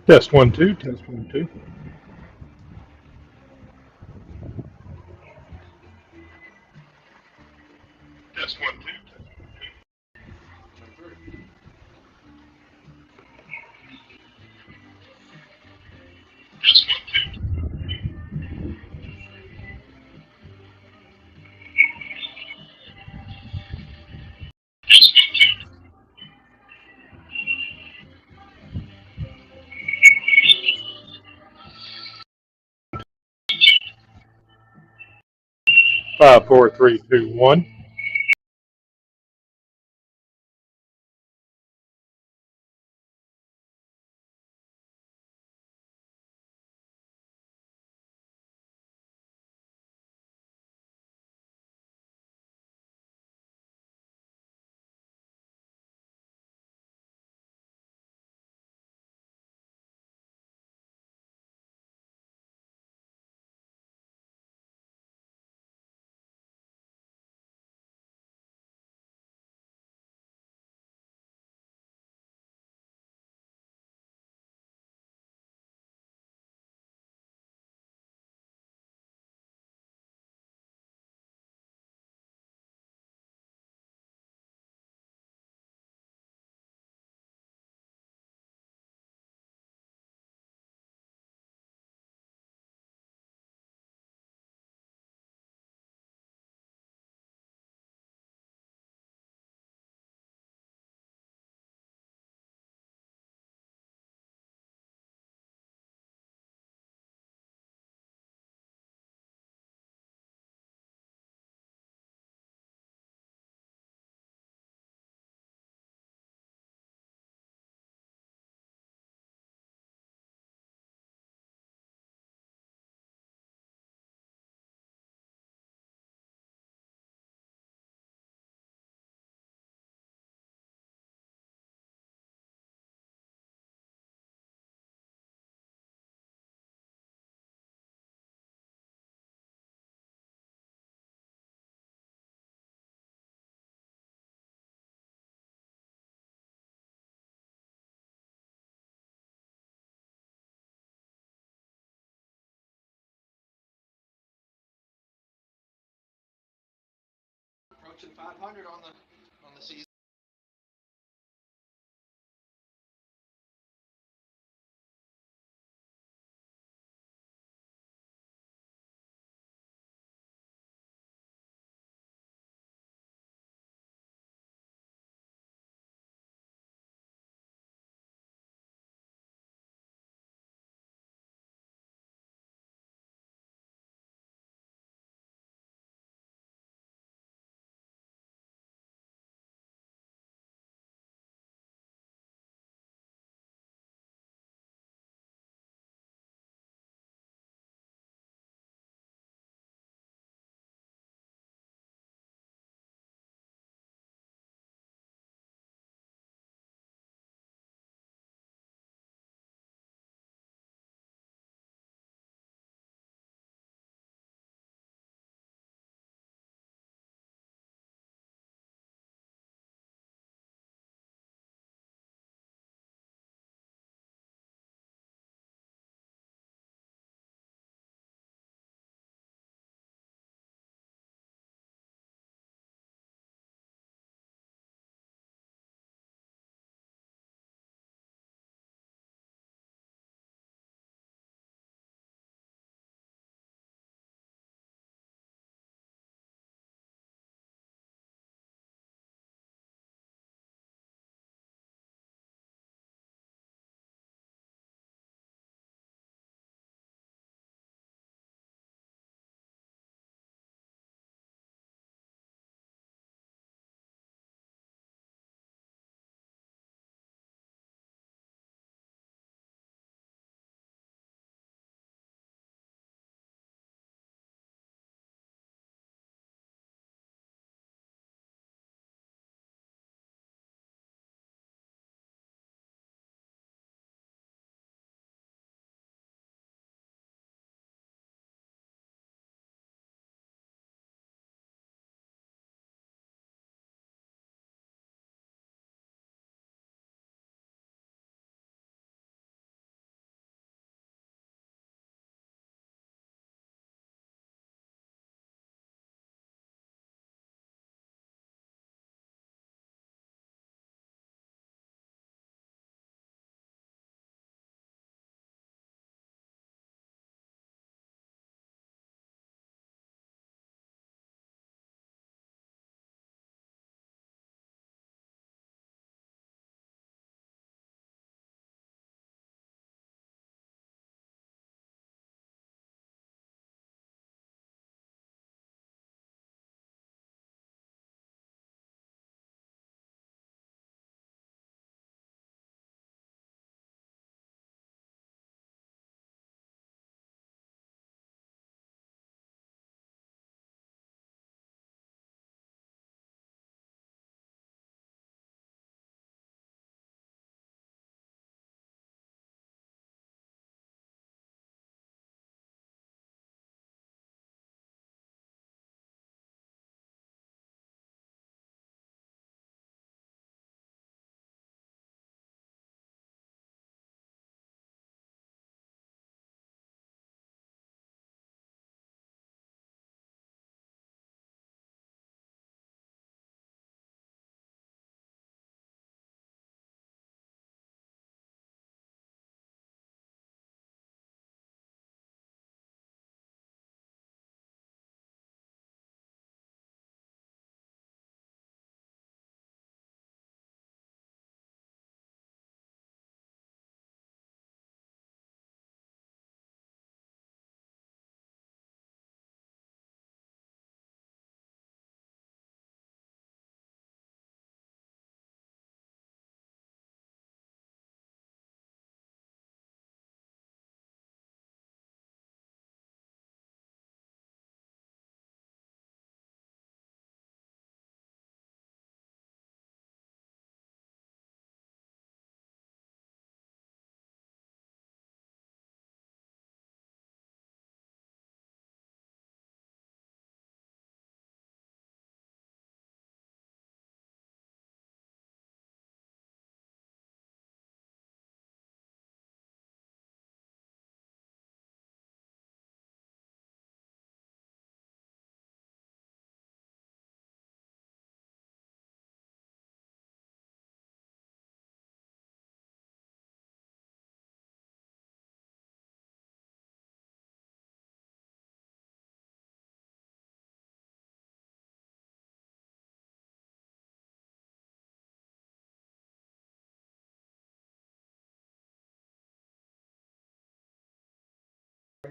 Test 1 2. Test 1 2. Test 1 2. Test 1 2. 5 4 3 2 1. Approaching 500 on the season.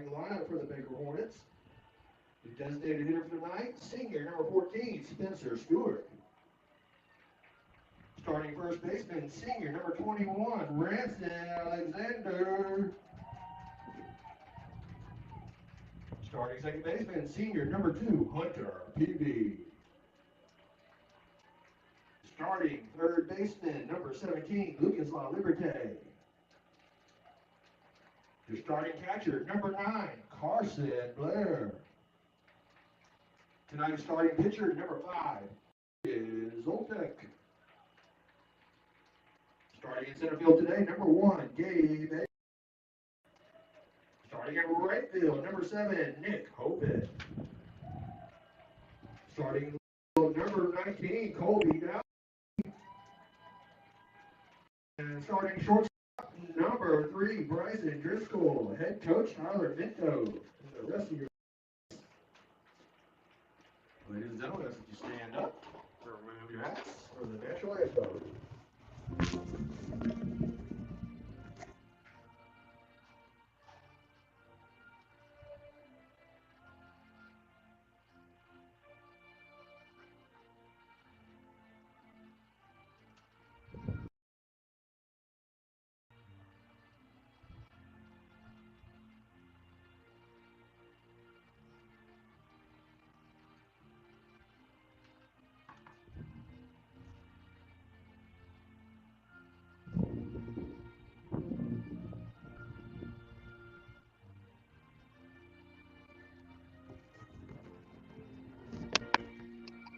Lineup for the Baker Hornets. The designated hitter for the night, senior number 14, Spencer Stewart. Starting first baseman, senior number 21, Ranson Alexander. Starting second baseman, senior number 2, Hunter Peavy. Starting third baseman, number 17, Lucas La Liberté. Your starting catcher, number 9, Carson Blair. Tonight's starting pitcher, number 5, is Zoltek. Starting in center field today, number 1, Gabe. Starting in right field, number 7, Nick Hoban. Starting in field, number 19, Colby Dow. And starting shortstop, number 3, Bryson Driscoll. Head coach, Tyler Minto. And the rest of your ladies and gentlemen, if you stand up, remove your hats for the national anthem.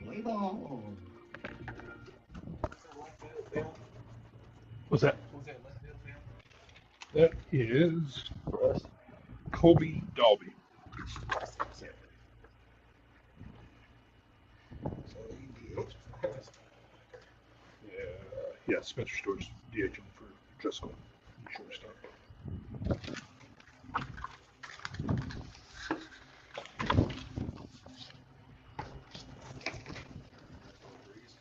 Play ball. What's that? That is Colby Dalby. Yeah, Spencer Stewart's DH for Driscoll, shortstop.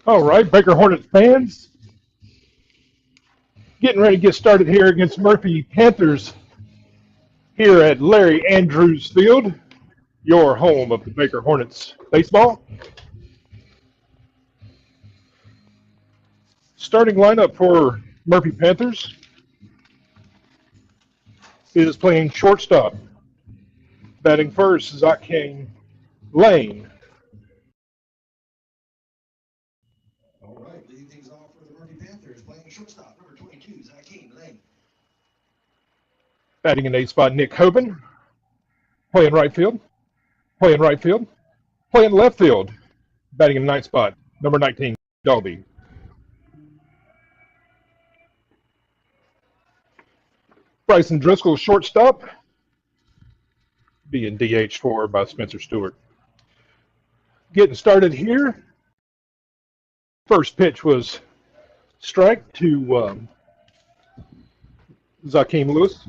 All right, Baker Hornets fans, getting ready to get started here against Murphy Panthers here at Larry Andrews Field, your home of the Baker Hornets baseball. Starting lineup for Murphy Panthers is playing shortstop. Batting first, Zakeem Lane. All right, leading things off for the Murphy Panthers, playing shortstop, number 22, Zakeem Lane. Batting in 8th spot, Nick Hoban. Playing right field. Playing right field. Playing left field. Batting in 9th spot, number 19, Dalby. Bryson Driscoll, shortstop, being DH for by Spencer Stewart. Getting started here. First pitch was strike to Zakeem Lewis.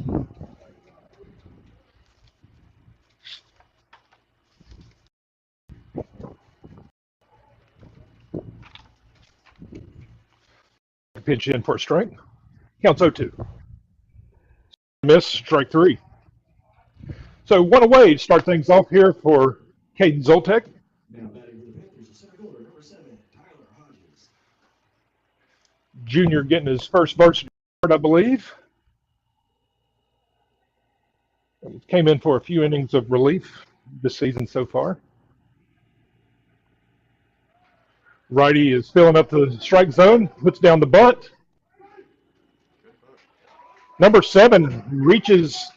Pitch in for a strike. Counts 0-2. Miss, strike 3. So one away to start things off here for Caden Zoltek. Now batting for the Panthers, the center fielder, number 7, Tyler Hodges. Junior getting his first varsity start, I believe. Came in for a few innings of relief this season so far. Righty is filling up the strike zone, puts down the bunt. Number 7 reaches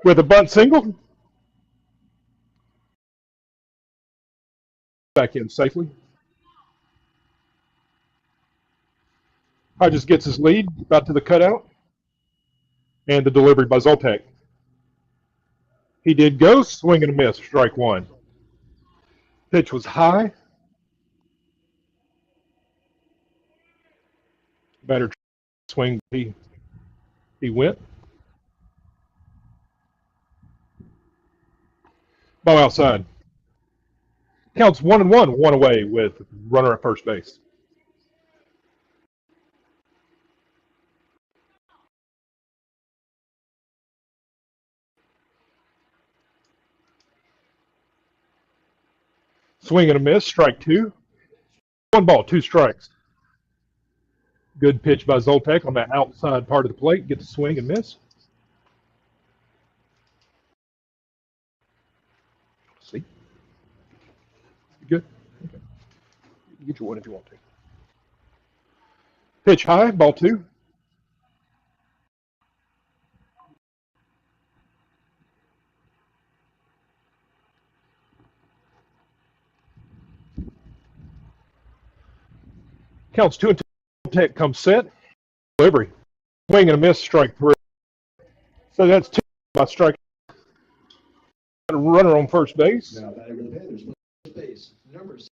with a bunt single. Back in safely. Hodges gets his lead, about to the cutout. And the delivery by Zoltek. He did go, swing and a miss, strike 1. Pitch was high. Batter swing, he went. Ball outside. Counts 1-1, one away with runner at first base. Swing and a miss, strike 2. 1 ball, 2 strikes. Good pitch by Zoltek on that outside part of the plate. Get the swing and miss. See? Good. Okay. You get your one if you want to. Pitch high, ball 2. Counts 2 and 2. Zoltek comes set. Delivery. Swing and a miss, strike 3. So that's 2 by strike. Runner on first base. Now batting for the Panthers, first base, number 6,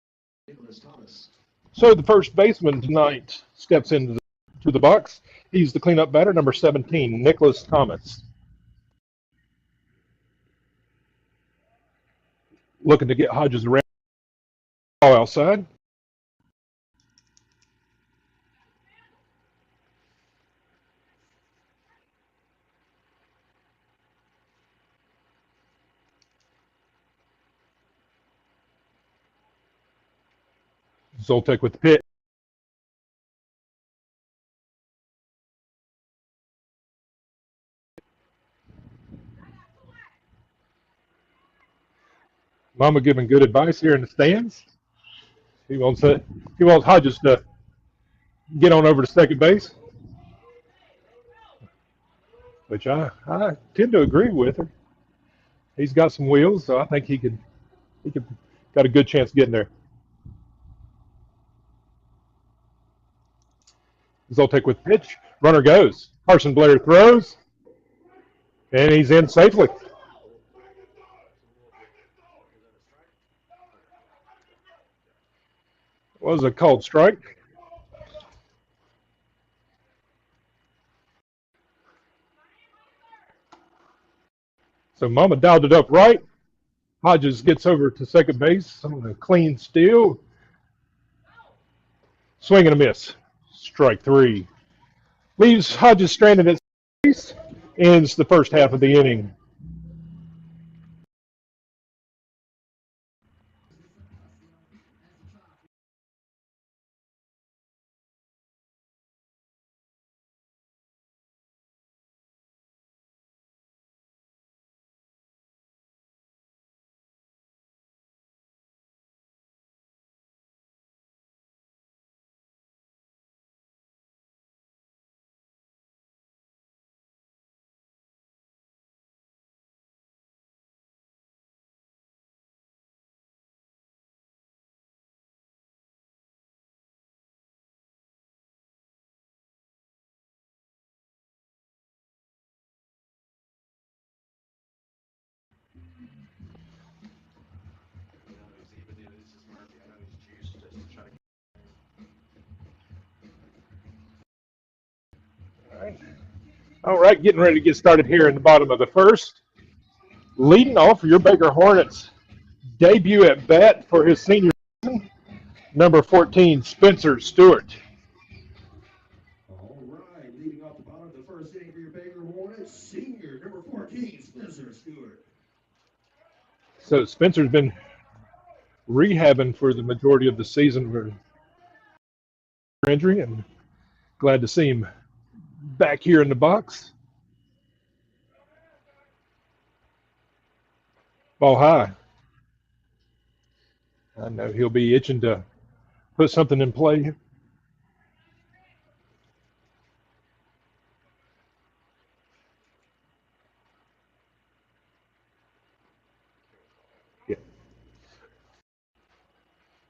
Nicholas Thomas. So the first baseman tonight steps into the box. He's the cleanup batter, number 17, Nicholas Thomas. Looking to get Hodges around. Ball outside. Zoltek with the pitch. Mama giving good advice here in the stands. He wants Hodges to get on over to second base, which I tend to agree with her. He's got some wheels, so I think he could got a good chance getting there. Zoltek with pitch. Runner goes. Carson Blair throws, and he's in safely. Was a called strike. So Mama dialed it up right. Hodges gets over to second base on a clean steal. Swing and a miss. Strike 3. Leaves Hodges stranded at base. Ends the first half of the inning. All right, getting ready to get started here in the bottom of the first. Leading off your Baker Hornets debut at bat for his senior season, number 14, Spencer Stewart. All right, leading off the bottom of the first inning for your Baker Hornets, senior number 14, Spencer Stewart. So Spencer's been rehabbing for the majority of the season for injury, and glad to see him back here in the box. Ball high. I know he'll be itching to put something in play. Yeah.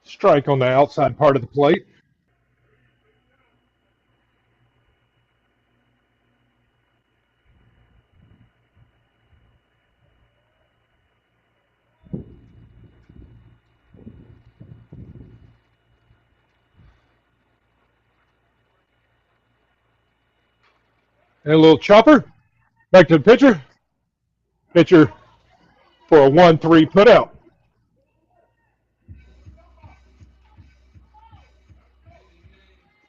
Strike on the outside part of the plate. And a little chopper. Back to the pitcher. Pitcher for a 1-3 putout.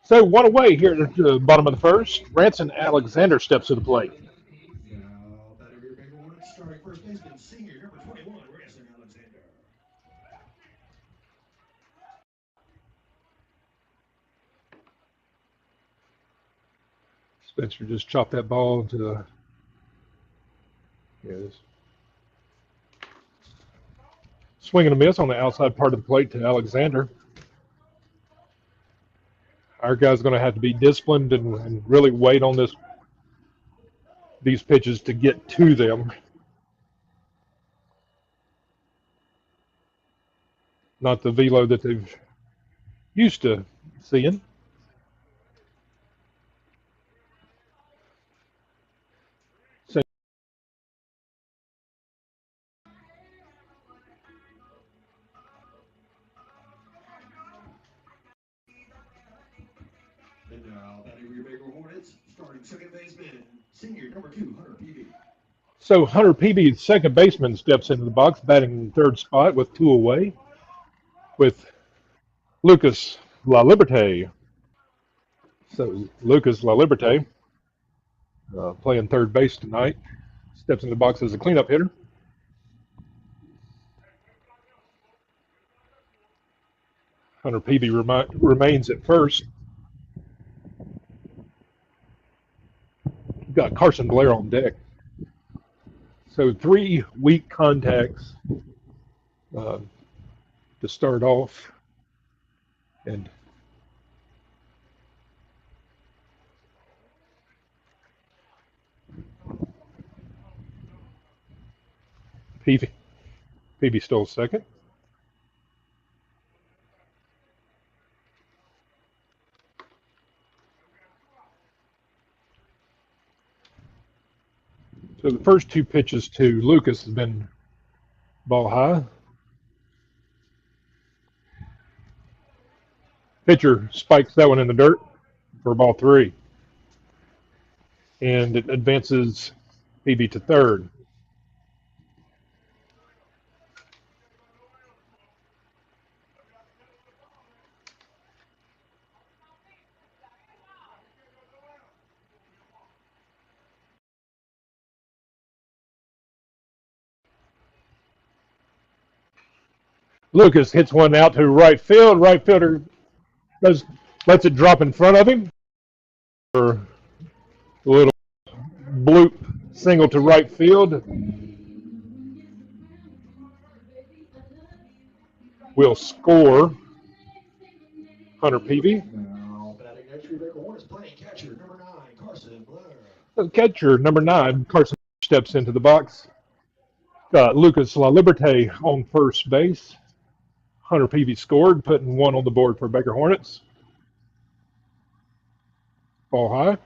So one away here at the bottom of the first. Ranson Alexander steps to the plate. Now batting for your Baker Hornets, starting first baseman, senior number 21, Ranson Alexander. Spencer just chopped that ball into the. Yes. Swing and a miss on the outside part of the plate to Alexander. Our guy's going to have to be disciplined and really wait on these pitches to get to them. Not the velo that they've used to seeing. And now, batting for your Baker Hornets, starting second baseman, senior number 2, Hunter Peavy. So Hunter Peavy, second baseman, steps into the box, batting third spot with 2 away, with Lucas La Liberte. So Lucas La Liberte, playing third base tonight, steps in the box as a cleanup hitter. Hunter Peavy remains at first. Got Carson Blair on deck. So 3 weak contacts to start off. And Peavy stole second. So the first 2 pitches to Lucas has been ball high. Pitcher spikes that one in the dirt for ball 3. And it advances Peavy to third. Lucas hits one out to right field. Right fielder lets it drop in front of him. For a little bloop single to right field. Will score Hunter Peavy. Now, batting next for your Baker Hornets, playing catcher number 9, Carson Blair. The catcher, number 9, Carson, steps into the box. Got Lucas La Liberte on first base. Hunter Peavy scored, putting 1 on the board for Baker Hornets. Ball high.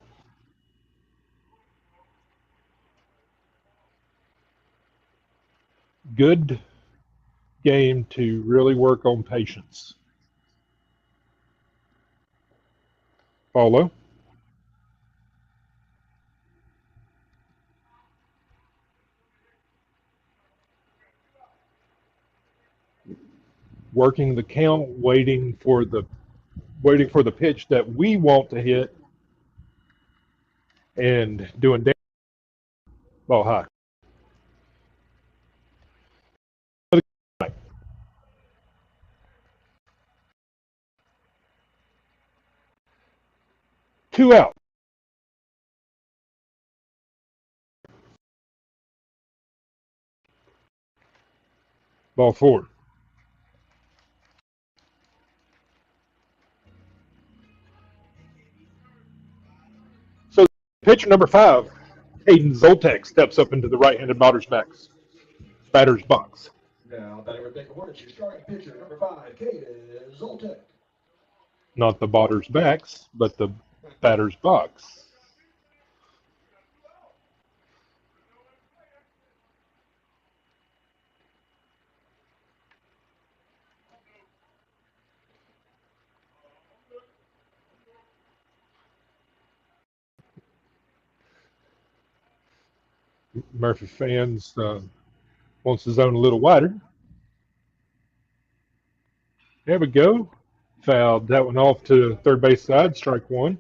Good game to really work on patience. Ball low. Working the count, waiting for the pitch that we want to hit, and doing damage. Ball high. 2 out. Ball 4. So pitcher number 5, Caden Zoltek, steps up into the right-handed batter's box. Now, batting with Baker Hornets, your starting pitcher number 5, Caden Zoltek. Not the batter's backs, but the batter's box. Murphy fans wants the zone a little wider. There we go. Fouled that one off to third base side, strike 1.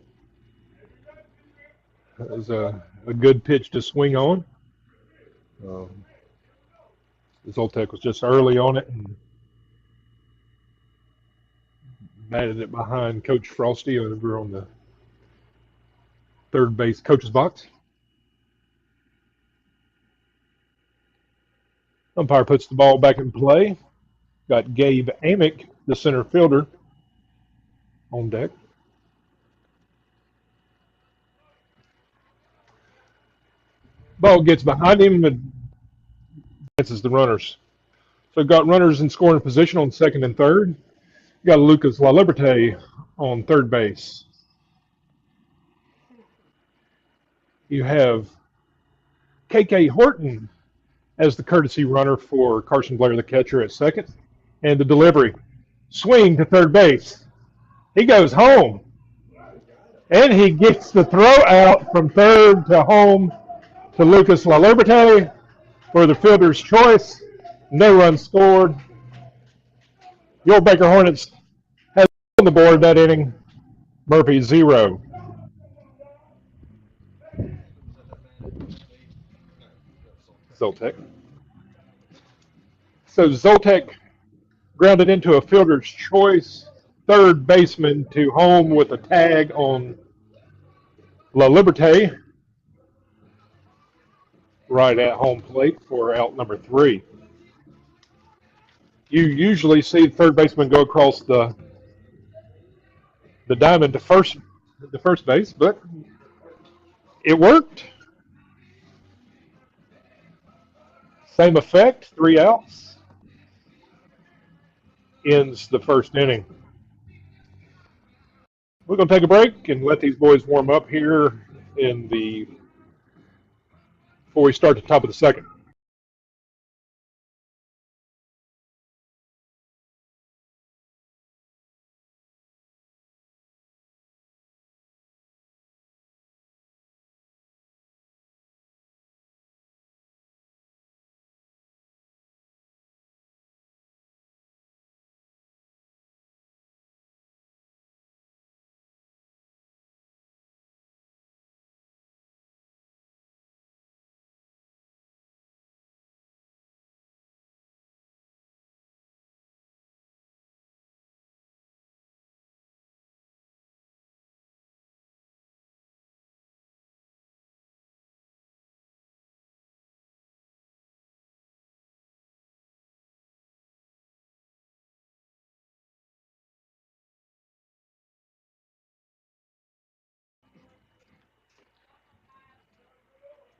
That was a good pitch to swing on. Zoltek was just early on it and batted it behind Coach Frosty over on the third base coach's box. Umpire puts the ball back in play. Got Gabe Amick, the center fielder, on deck. Ball gets behind him and advances the runners. So got runners in scoring position on second and third. Got Lucas LaLiberte on third base. You have KK Horton as the courtesy runner for Carson Blair, the catcher, at second. And the delivery. Swing to third base. He goes home. And he gets the throw out from third to home to Lucas LaLiberte for the fielder's choice. No runs scored. Your Baker Hornets has on the board that inning. Murphy 0. Zoltek. So Zoltek grounded into a fielder's choice. Third baseman to home with a tag on LaLiberte. Right at home plate for out number 3. You usually see the third baseman go across the diamond to first base, but it worked. Same effect, 3 outs. Ends the first inning. We're going to take a break and let these boys warm up here before we start the top of the second.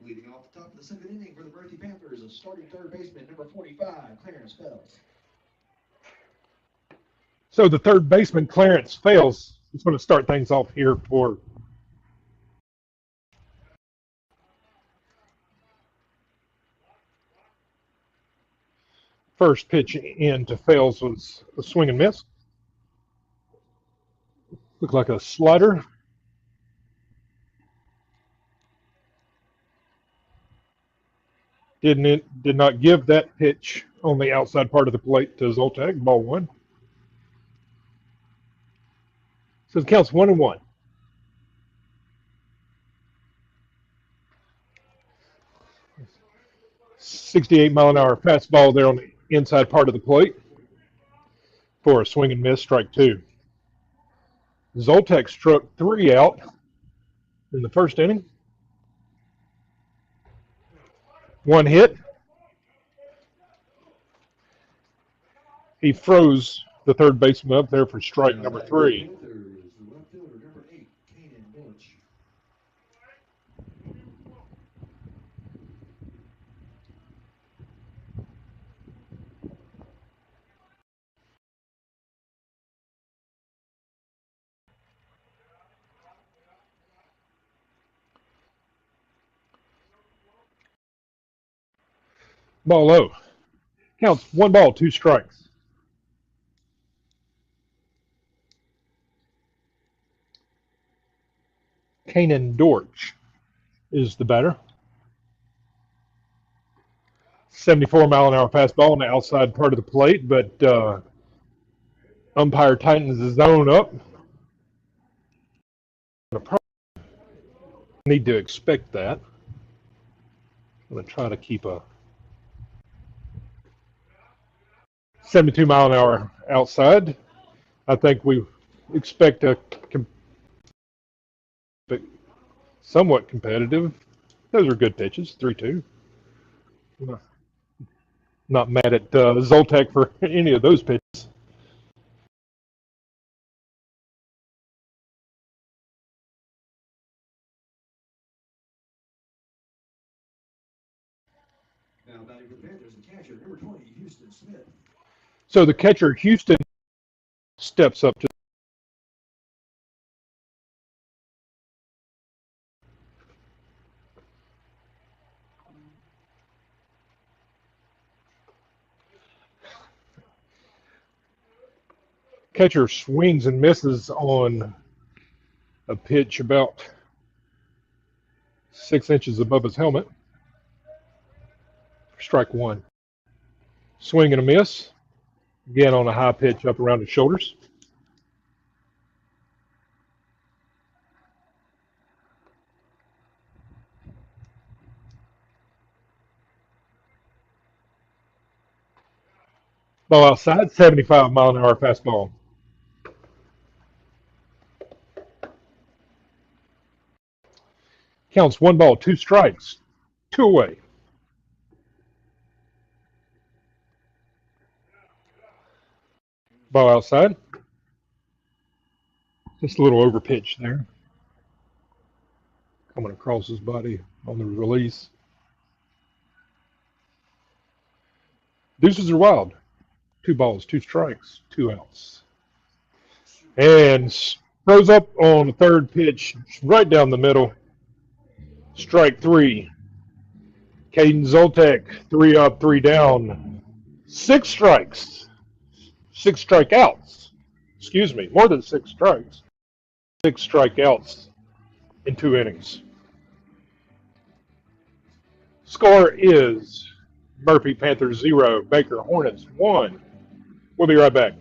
Leading off the top of the second inning for the Berthy Panthers, a starting third baseman, number 45, Clarence Fells. So the third baseman, Clarence Fells, is going to start things off here for first pitch in to Fells was a swing and miss. Looked like a slider. Did not give that pitch on the outside part of the plate to Zoltek. Ball 1. So it counts 1-1. .68-mile-an-hour fastball there on the inside part of the plate for a swing and miss, strike 2. Zoltek struck 3 out in the first inning. 1 hit. He froze the third baseman up there for strike number 3. Ball low. Counts 1 ball, 2 strikes. Kanan Dortch is the batter. 74-mile-an-hour fastball on the outside part of the plate, but umpire tightens the zone up. Need to expect that. I'm going to try to keep a 72-mile-an-hour outside. I think we expect a somewhat competitive. Those are good pitches, 3-2. Not mad at Zoltek for any of those pitches. Now batting for the Panthers, the catcher, number 20, Houston Smith. So the catcher, Houston, steps up to. Catcher swings and misses on a pitch about 6 inches above his helmet. Strike one. Swing and a miss. Again on a high pitch up around his shoulders. Ball outside, 75-mile-an-hour fastball. Counts 1 ball, 2 strikes, 2 away. Ball outside. Just a little over pitch there. Coming across his body on the release. Deuces are wild. 2 balls, 2 strikes, 2 outs. And throws up on the third pitch, right down the middle. Strike three. Caden Zoltek, 3 up, 3 down. 6 strikes. 6 strikeouts. Excuse me, more than 6 strikes. 6 strikeouts in 2 innings. Score is Murphy Panthers 0, Baker Hornets 1. We'll be right back.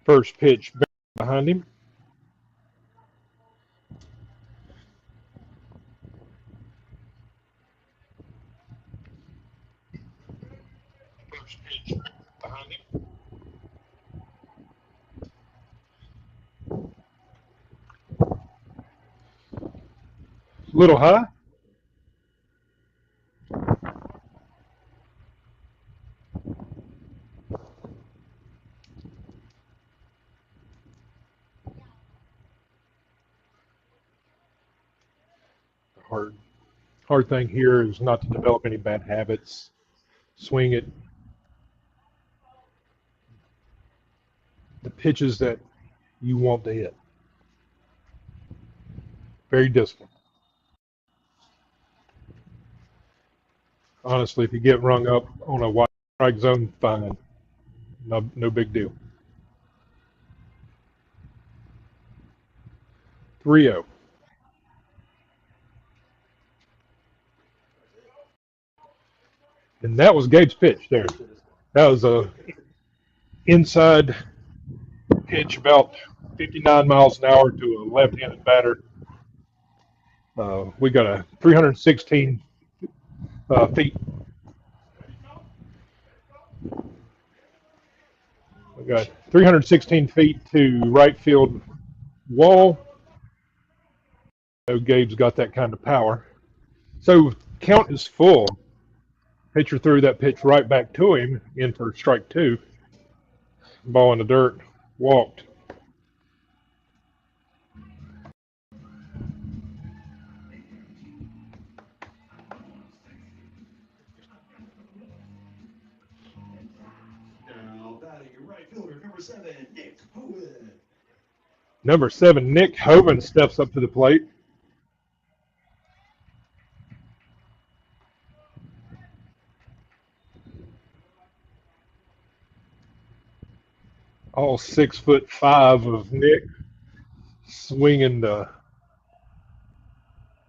First pitch behind him. First pitch behind him. A little high. The hard thing here is not to develop any bad habits. Swing it. The pitches that you want to hit. Very disciplined. Honestly, if you get rung up on a wide strike zone, fine. No big deal. 3-0. And that was Gabe's pitch there. That was a inside pitch about 59 miles an hour to a left-handed batter. We got a 316 feet. We got 316 feet to right field wall. So Gabe's got that kind of power. So count is full. Pitcher threw that pitch right back to him in for strike two. Ball in the dirt, walked. Now batting right fielder, number 7, Nick Hoven. Number 7, Nick Hoven steps up to the plate. All 6'5" of Nick, swinging the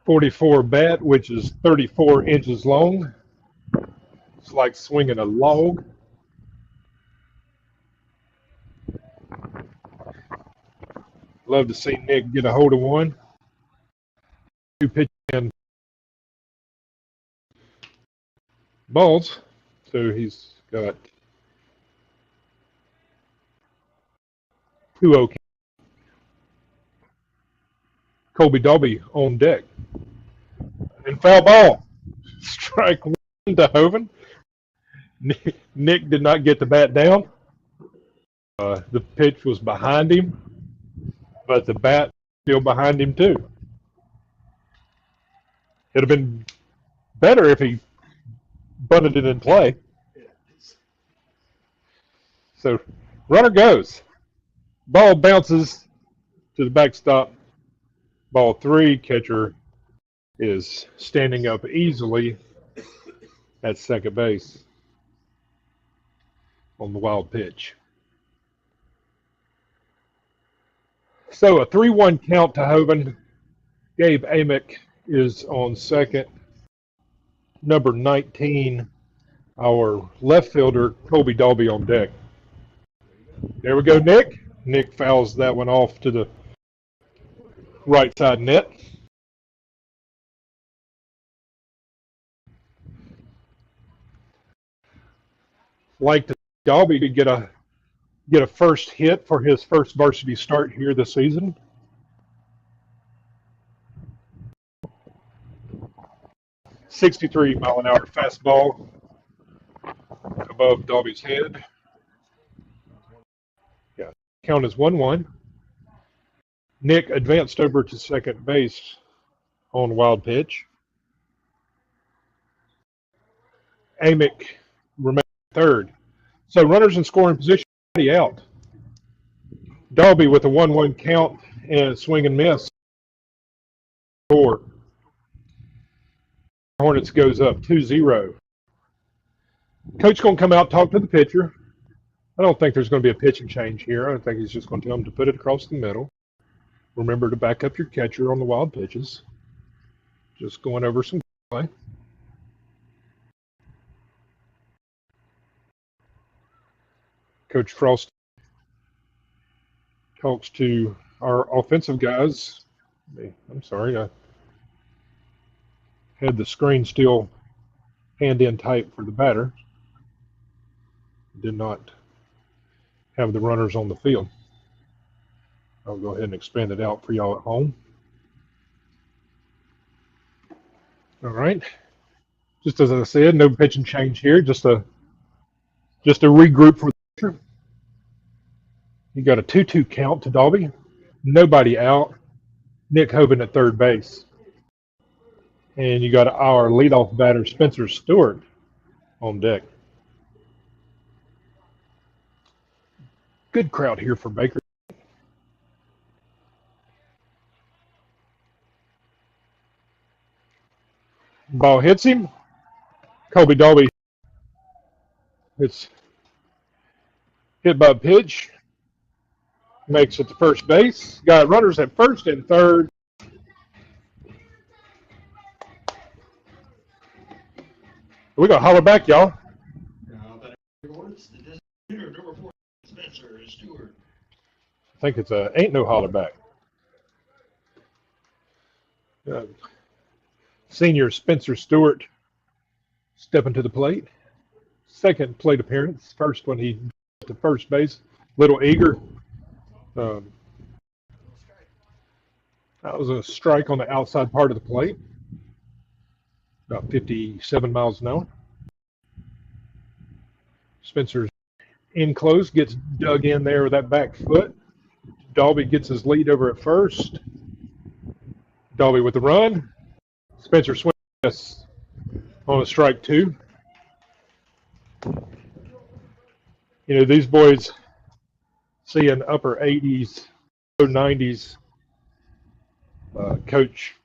44 bat, which is 34 inches long. It's like swinging a log. Love to see Nick get a hold of one. 2 pitch in balls, so he's got 2-0. Colby Dalby on deck. And foul ball. Strike 1 to Hoven. Nick did not get the bat down. The pitch was behind him, but the bat still behind him too. It'd have been better if he bunted it in play. So runner goes. Ball bounces to the backstop. Ball 3. Catcher is standing up easily at second base on the wild pitch. So a 3-1 count to Hoven. Gabe Amick is on second. Number 19, our left fielder, Colby Dalby, on deck. There we go, Nick. Nick fouls that one off to the right side net. Like to Dalby to get a first hit for his first varsity start here this season. .63-mile-an-hour fastball above Dalby's head. Yeah, count is 1-1. Nick advanced over to second base on wild pitch. Amick remains third. So runners in scoring position out. Dalby with a 1-1 count and swing and miss. 4. Hornets goes up 2-0. Coach going to come out, talk to the pitcher. I don't think there's going to be a pitching change here. I think he's just going to tell him to put it across the middle. Remember to back up your catcher on the wild pitches. Just going over some play. Coach Frost talks to our offensive guys. I'm sorry, I had the screen still hand in tight for the batter. Did not have the runners on the field. I'll go ahead and expand it out for y'all at home. All right. Just as I said, no pitching change here. Just a regroup for the pitcher. You got a 2-2 count to Dalby. Nobody out. Nick Hoban at third base. And you got our leadoff batter, Spencer Stewart, on deck. Good crowd here for Baker. Ball hits him. Colby Dalby. It's hit by a pitch. Makes it to first base. Got runners at first and third. We got to holler back, y'all. I think it's ain't no holler back. Senior Spencer Stewart stepping to the plate. Second plate appearance. First when he got to first base. Little eager. That was a strike on the outside part of the plate. About 57 miles an hour. Spencer's in close, gets dug in there with that back foot. Dalby gets his lead over at first. Dalby with the run. Spencer swings on a strike 2. You know, these boys see an upper 80s, low 90s. Coach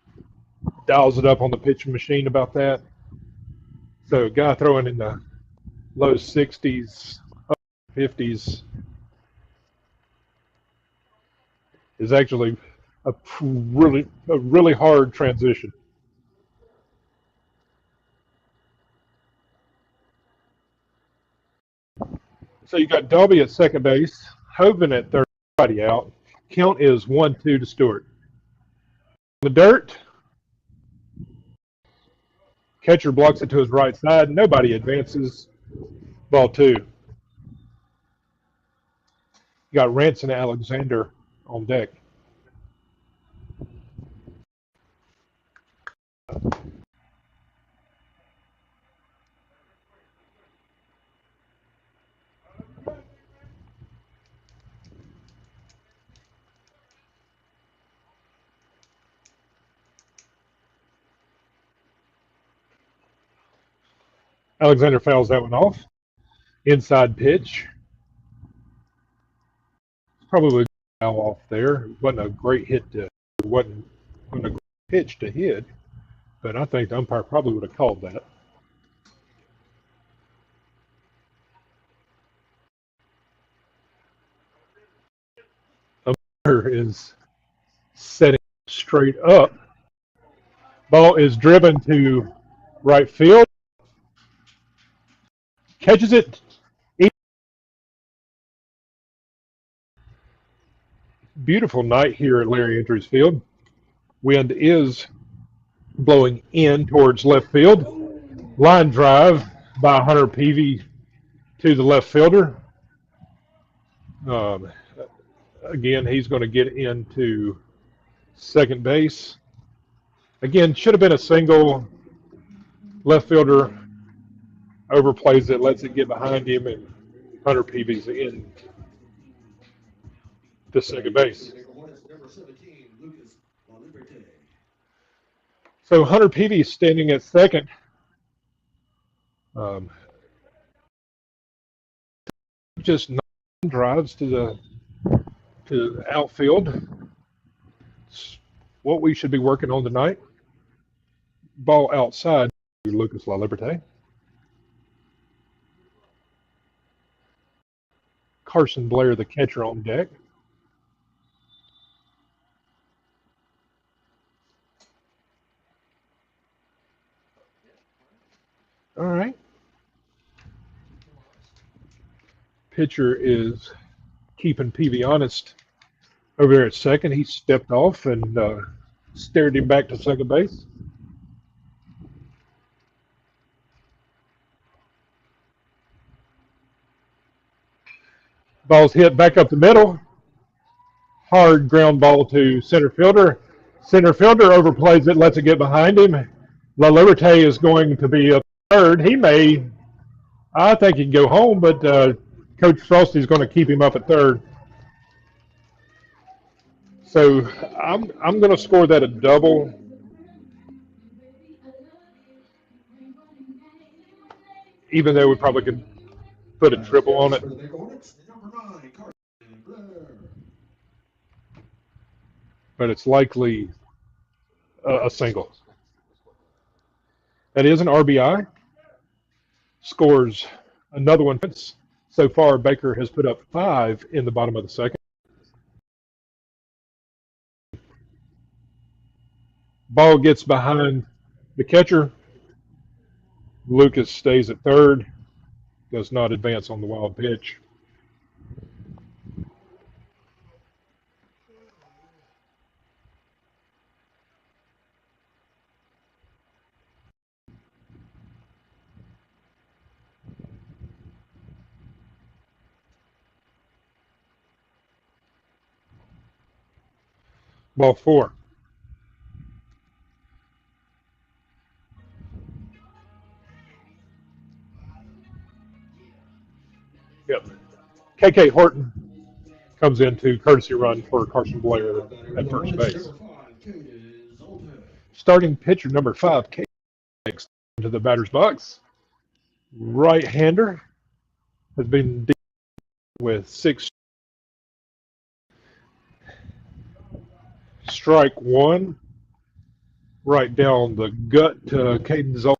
dials it up on the pitching machine about that. So a guy throwing in the low 60s, 50s is actually a really hard transition. So you got Dalby at second base, Hoban at third, everybody out. Count is 1-2 to Stewart. In the dirt, catcher blocks it to his right side. Nobody advances. Ball 2. You got Rance and Alexander on deck. Alexander fouls that one off. Inside pitch. Probably a foul off there. It wasn't a great hit wasn't a great pitch to hit, but I think the umpire probably would have called that. Umpire is setting straight up. Ball is driven to right field. Catches it. Beautiful night here at Larry Andrews Field. Wind is blowing in towards left field. Line drive by Hunter Peavy to the left fielder. Again, he's going to get into second base. Again, should have been a single. Left fielder overplays it, lets it get behind him, and Hunter Peavy's in to second base. So Hunter Peavy is standing at second. Just 9 drives to the outfield. It's what we should be working on tonight. Ball outside to Lucas La Liberté. Carson Blair, the catcher, on deck. All right. Pitcher is keeping Peavy honest over there at second. He stepped off and steered him back to second base. Ball's hit back up the middle. Hard ground ball to center fielder. Center fielder overplays it, lets it get behind him. La Liberté is going to be up third. I think he can go home, but Coach Frosty's going to keep him up at third. So I'm going to score that a double. Even though we probably could put a triple on it. But it's likely a single. That is an RBI. Scores another one. So far, Baker has put up 5 in the bottom of the second. Ball gets behind the catcher. Lucas stays at third. Does not advance on the wild pitch. Ball 4. Yep. KK Horton comes into courtesy run for Carson Blair at first base. Starting pitcher number 5, KK, into the batter's box. Right-hander has been with 6. Strike 1. Right down the gut to Caden Zoltan.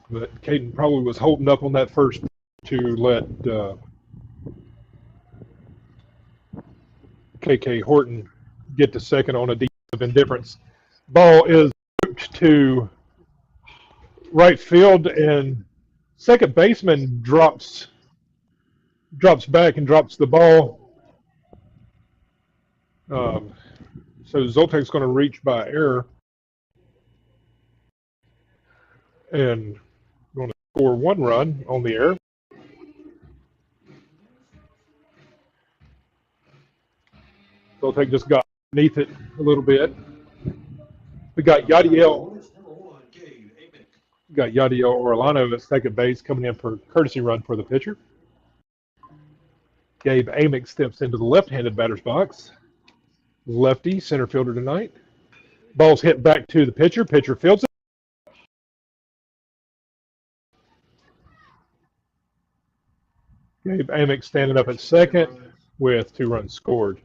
But Caden probably was holding up on that first to let KK Horton get to second on a defensive indifference. Ball is to right field, and second baseman drops back and drops the ball. So Zoltek's going to reach by error and going to score 1 run on the error. Zoltek just got beneath it a little bit. We got Yadiel Orlano at second base coming in for courtesy run for the pitcher. Gabe Amick steps into the left-handed batter's box. Lefty center fielder tonight. Ball's hit back to the pitcher. Pitcher fields it. Gabe Amick standing up at second with 2 runs scored.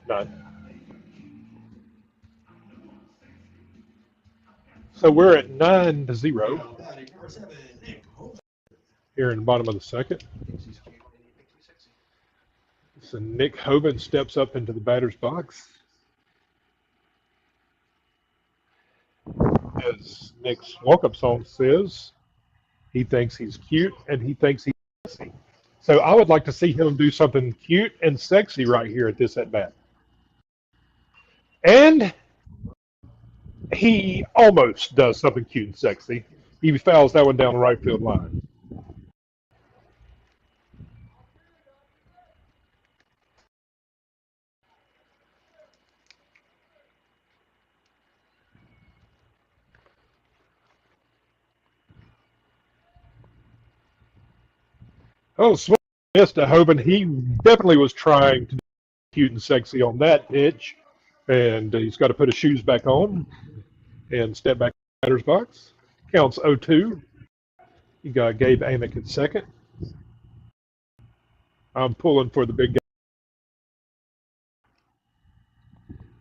None. So we're at 9-0 here in the bottom of the second. So Nick Hoban steps up into the batter's box. As Nick's walk-up song says, he thinks he's cute and he thinks he's sexy. So I would like to see him do something cute and sexy right here at this at-bat. And he almost does something cute and sexy. He fouls that one down the right field line. Oh, swing missed to Hoban. He definitely was trying to do cute and sexy on that pitch. And he's got to put his shoes back on and step back to the batter's box. Counts 0-2. You got Gabe Amick at second. I'm pulling for the big guy.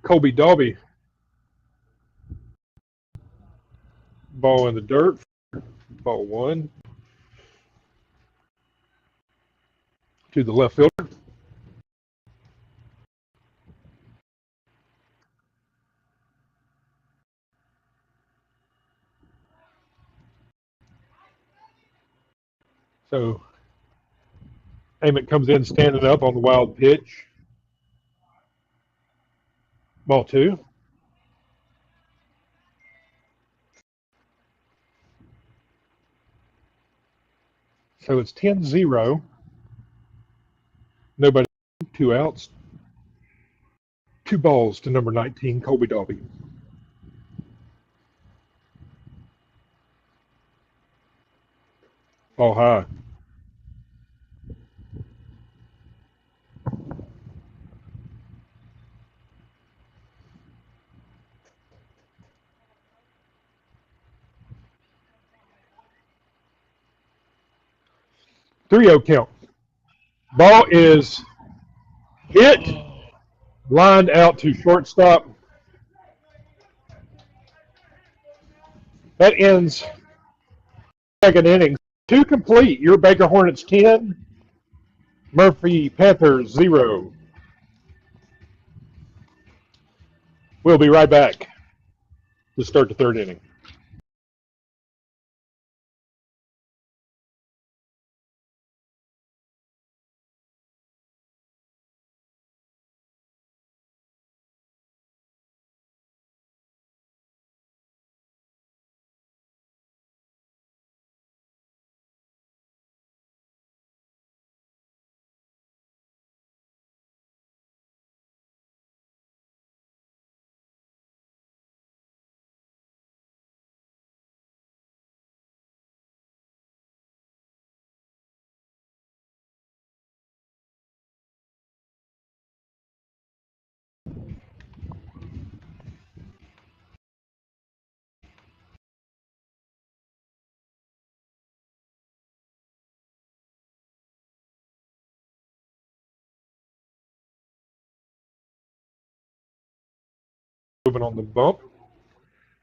Colby Dalby. Ball in the dirt. Ball 1. To the left fielder. So Amick comes in standing up on the wild pitch. Ball 2. So it's 10-0. Nobody, 2 outs. 2 balls to number 19, Colby Dalby. Ball high. Three-0 count. Ball is hit, lined out to shortstop. That ends second inning. 2 complete. Your Baker Hornets 10, Murphy Panthers 0. We'll be right back to start the third inning. Moving on the bump.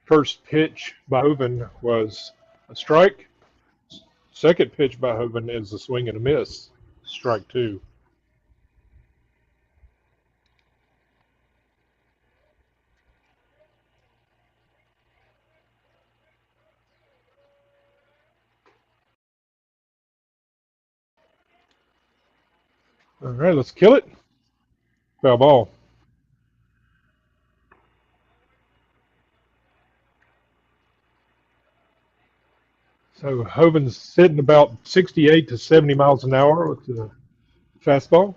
First pitch by Hoven was a strike. Second pitch by Hoven is a swing and a miss. Strike 2. All right, let's kill it. Foul ball. So Hoven's sitting about 68 to 70 miles an hour with the fastball.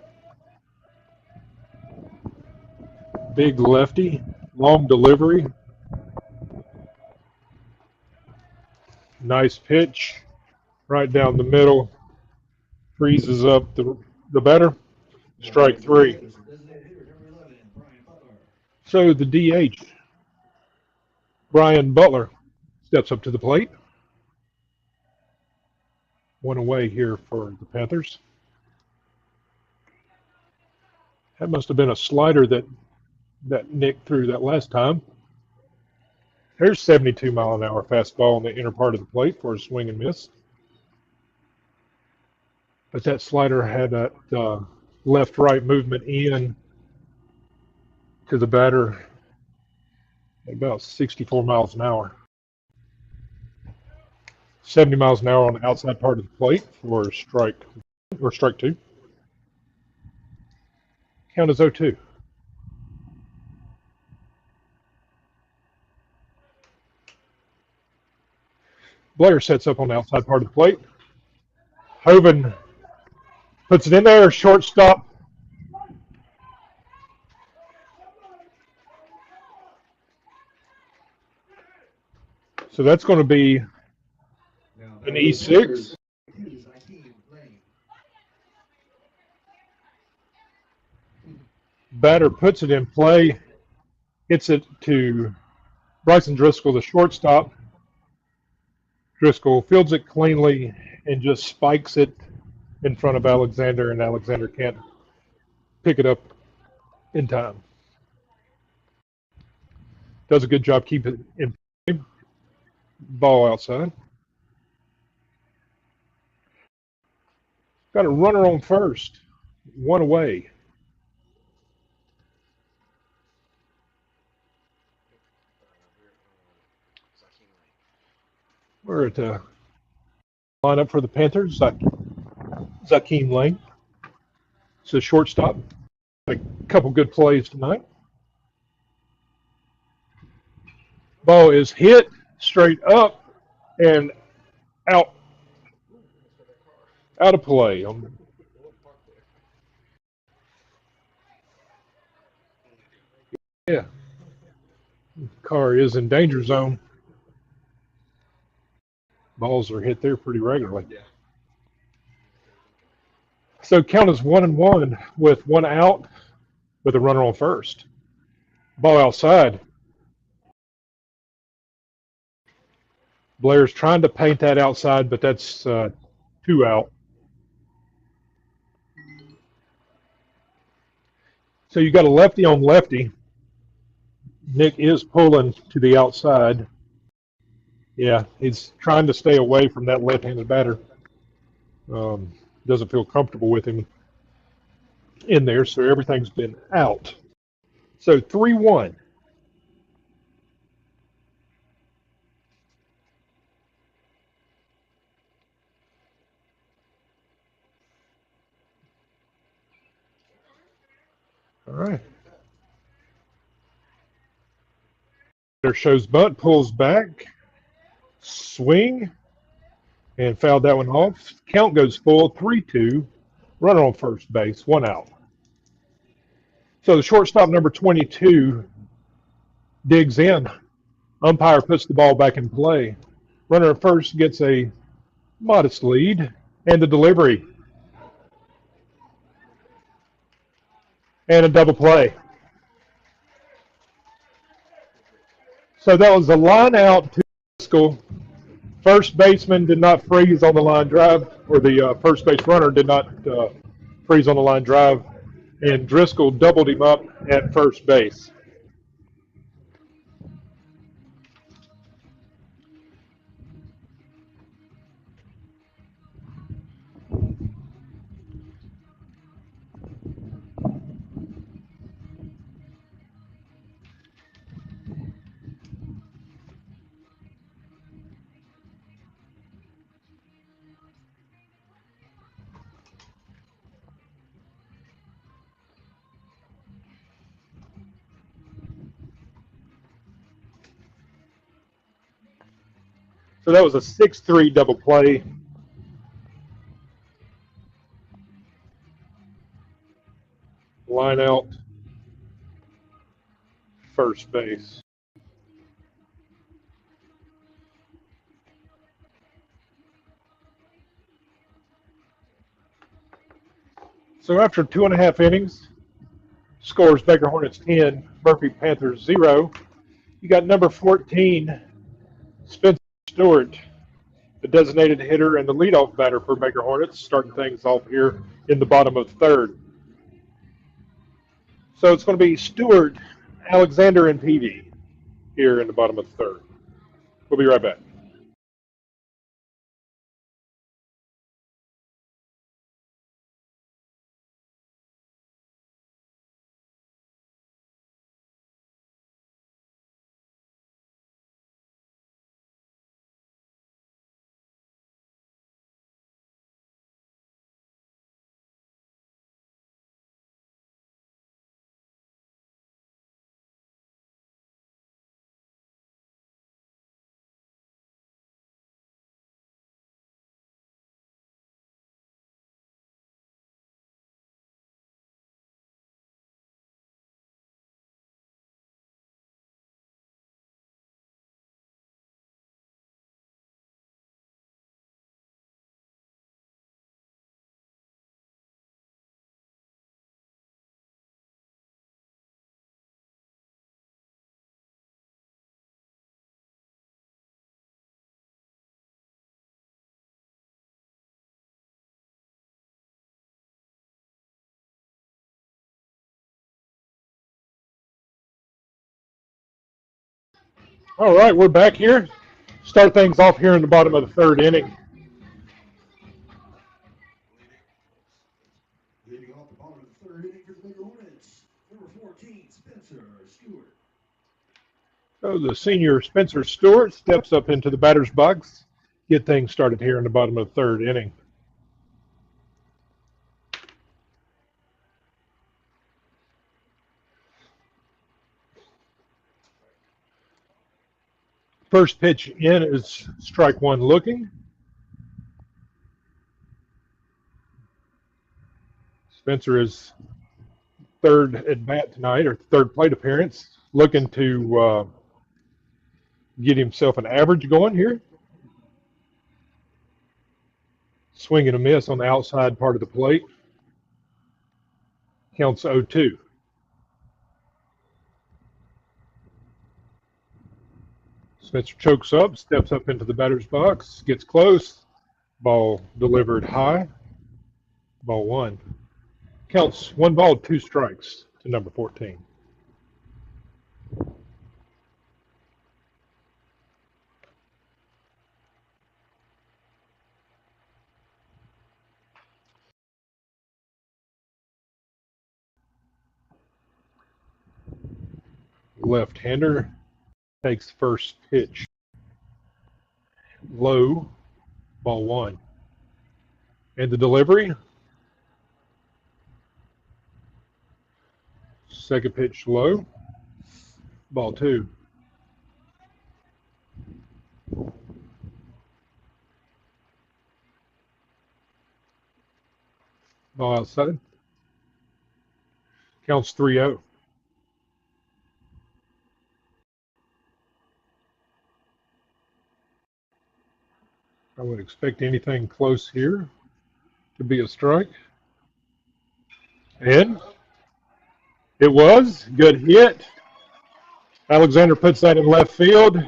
Big lefty, long delivery. Nice pitch, right down the middle. Freezes up the batter. Strike 3. So the DH, Brian Butler, steps up to the plate. 1 away here for the Panthers. That must have been a slider that Nick threw that last time. There's 72 mile an hour fastball on the inner part of the plate for a swing and miss. But that slider had that left-right movement in to the batter at about 64 miles an hour. 70 miles an hour on the outside part of the plate for strike 2. Count as 0-2. Blair sets up on the outside part of the plate. Hoven puts it in there, shortstop. So that's going to be an E6. Batter puts it in play, hits it to Bryson Driscoll, the shortstop. Driscoll fields it cleanly and just spikes it in front of Alexander, and Alexander can't pick it up in time. Does a good job keeping it in play. Ball outside. Got a runner on first. 1 away. We're at the lineup for the Panthers. Zakeem Lane. It's a shortstop. A couple good plays tonight. Ball is hit straight up and out. Out of play. Yeah, car is in danger zone. Balls are hit there pretty regularly. So count is 1-1 with one out with a runner on first. Ball outside. Blair's trying to paint that outside, but that's 2 out. So you got a lefty on lefty. Nick is pulling to the outside. Yeah, he's trying to stay away from that left-handed batter. Doesn't feel comfortable with him in there, so everything's been out. So 3-1. All right. There shows bunt, pulls back, swing, and fouled that one off. Count goes full, 3-2. Runner on first base, one out. So the shortstop, number 22, digs in. Umpire puts the ball back in play. Runner at first gets a modest lead, and the delivery. And a double play. So that was a line out to Driscoll. First baseman did not freeze on the line drive, or the first base runner did not freeze on the line drive, and Driscoll doubled him up at first base. So that was a 6-3 double play. Line out, first base. So after 2.5 innings, scores Baker Hornets 10, Murphy Panthers 0. You got number 14, Spencer Stewart, the designated hitter and the leadoff batter for Baker Hornets, starting things off here in the bottom of the third. So it's going to be Stewart, Alexander, and Peavy here in the bottom of the third. We'll be right back. All right, we're back here. Start things off here in the bottom of the third inning. Leading off the bottom of the third inning for the Baker Hornets, number 14, Spencer Stewart. So the senior Spencer Stewart steps up into the batter's box. Get things started here in the bottom of the third inning. First pitch in is strike one looking. Spencer is third at bat tonight, or third plate appearance, looking to get himself an average going here. Swing and a miss on the outside part of the plate. Counts 0-2. Spencer chokes up, steps up into the batter's box, gets close. Ball delivered high. Ball one. Counts 1 ball, 2 strikes to number 14. Left-hander takes first pitch. Low, ball one. And the delivery. Second pitch low, ball two. Ball outside. Counts 3-0. I would expect anything close here to be a strike. And it was. Good hit. Alexander puts that in left field.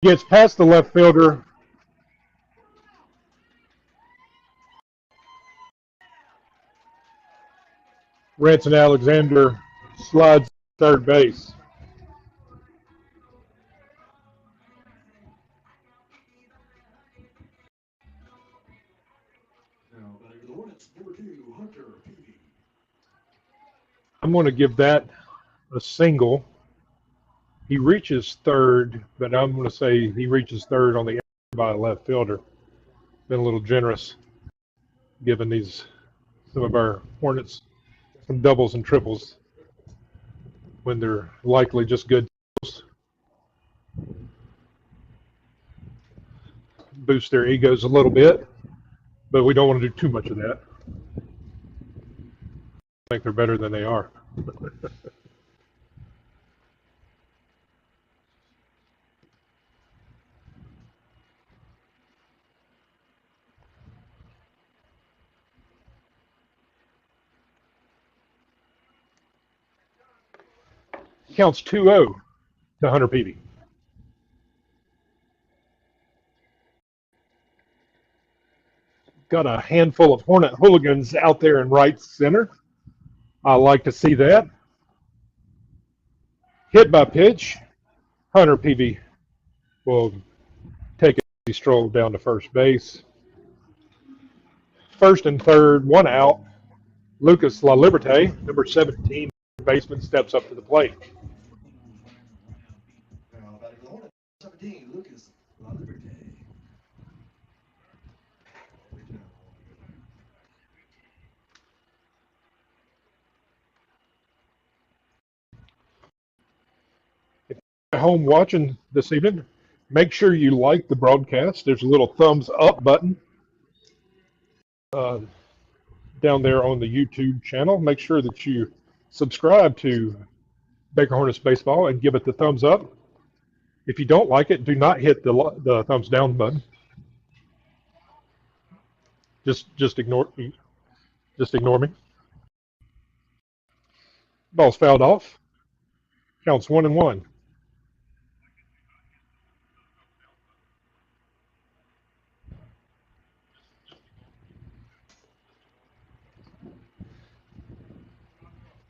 Gets past the left fielder. Ranson Alexander slides third base. Now, batting for the Hornets, number 2, Hunter Peavy. I'm going to give that a single. He reaches third, but I'm going to say he reaches third on the by a left fielder. Been a little generous, giving some of our Hornets some doubles and triples when they're likely just good. Boost their egos a little bit, but we don't want to do too much of that. I think they're better than they are. Counts 2-0 to Hunter Peavy. Got a handful of Hornet hooligans out there in right center. I like to see that. Hit by pitch. Hunter Peavy will take a stroll down to first base. First and third, 1 out. Lucas La Liberte, number 17 baseman, steps up to the plate. Now, batting for the Hornets, 17, Lucas La Liberte. If you're at home watching this evening, make sure you like the broadcast. There's a little thumbs up button down there on the YouTube channel. Make sure that you subscribe to Baker Hornets Baseball and give it the thumbs up. If you don't like it, do not hit the thumbs down button. Just ignore me. Ball's fouled off. Counts 1-1.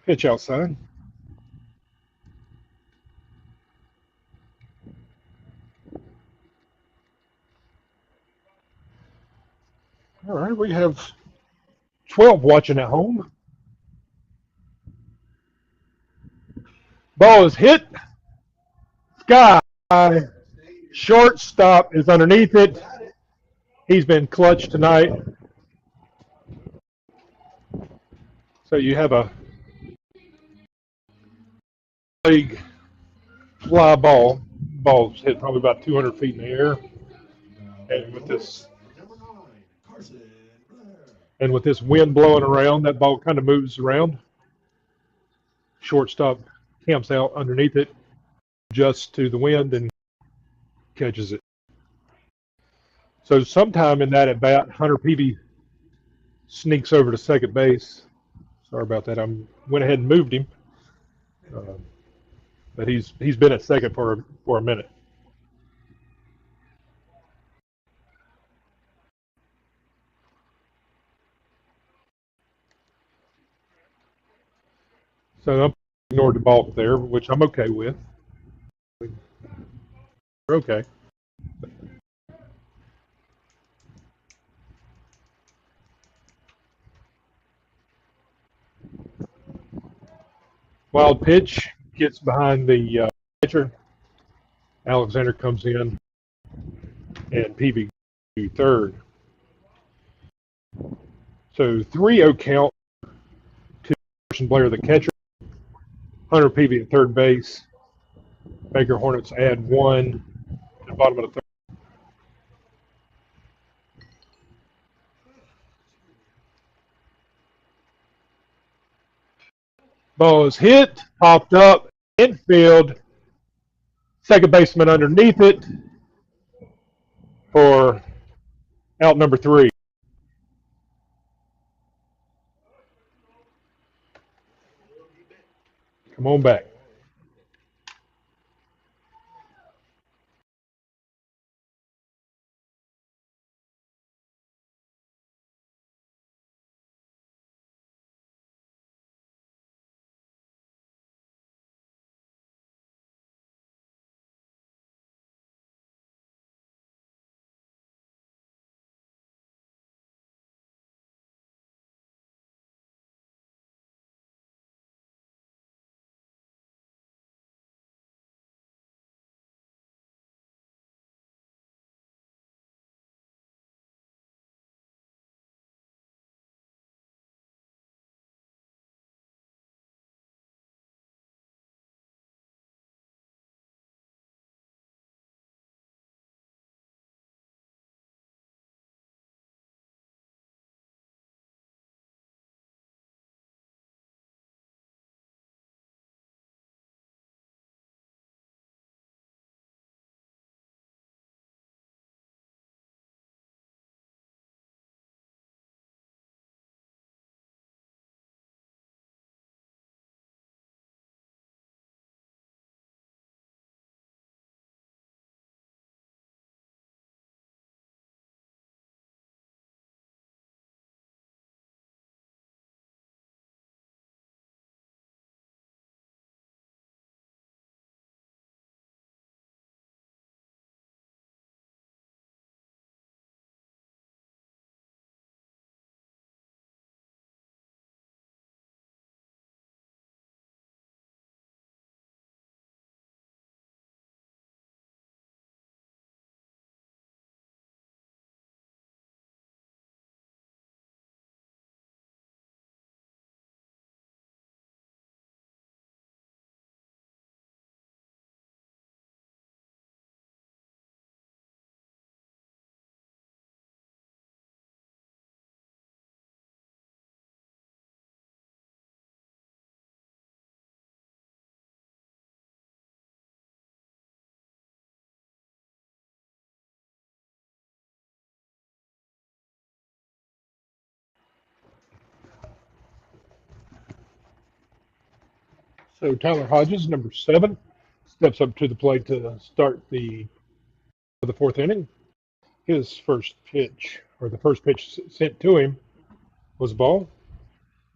Pitch outside. All right, we have 12 watching at home. Ball is hit. Sky. Shortstop is underneath it. He's been clutch tonight. So you have a league fly ball. Ball's hit probably about 200 feet in the air. And with this And with this wind blowing around, that ball kind of moves around. Shortstop camps out underneath it, adjusts to the wind, and catches it. So sometime in that at bat, Hunter Peavy sneaks over to second base. Sorry about that. I went ahead and moved him, uh, but he's been at second for a minute. So I ignored the balk there, which I'm okay with. We're okay. Wild pitch gets behind the pitcher. Alexander comes in, and Peavy to third. So 3-0 count to Carson Blair, the catcher. Hunter Peavy at third base. Baker Hornets add one to the bottom of the third. Ball is hit, popped up, infield. Second baseman underneath it for out number 3. Come on back. So Tyler Hodges, number 7, steps up to the plate to start the fourth inning. His first pitch, or the first pitch sent to him, was a ball.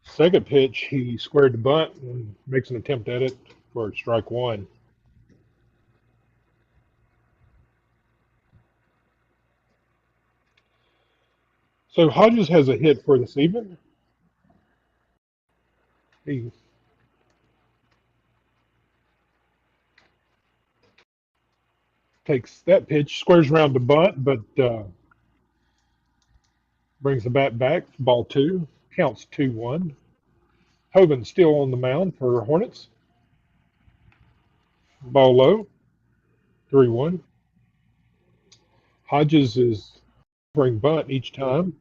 Second pitch, he squared the bunt and makes an attempt at it for strike 1. So Hodges has a hit for this evening. He takes that pitch, squares around the bunt, but brings the bat back. Ball 2, counts 2-1. Hogan still on the mound for Hornets. Ball low, 3-1. Hodges is bring bunt each time.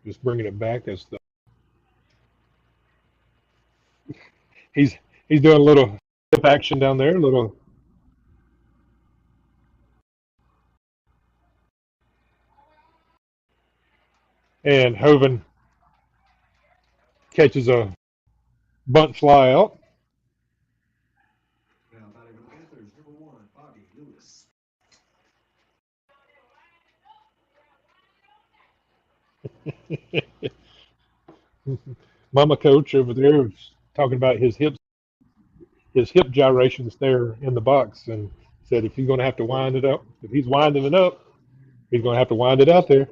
Just bringing it back as the he's he's doing a little hip action down there, a little. And Hoven catches a bunt fly out. Now batting for the Panthers, number 1, Bobby Lewis. Mama coach over there was talking about his hip gyrations there in the box, and said if he's going to have to wind it up, if he's winding it up, he's going to have to wind it out there.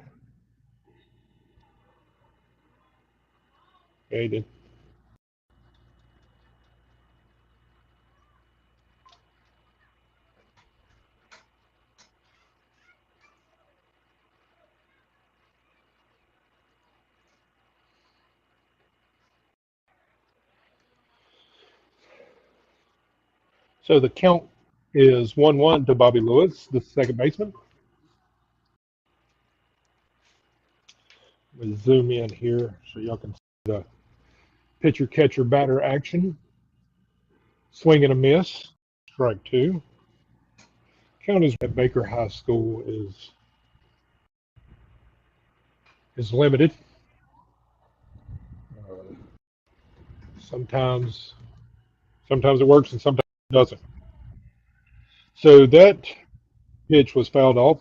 Yeah, he did. So the count is 1-1 to Bobby Lewis, the second baseman. We zoom in here so y'all can see the pitcher catcher batter action. Swing and a miss, strike 2. Count is at Baker High School is limited. Uh, sometimes it works and sometimes it doesn't. So that pitch was fouled off.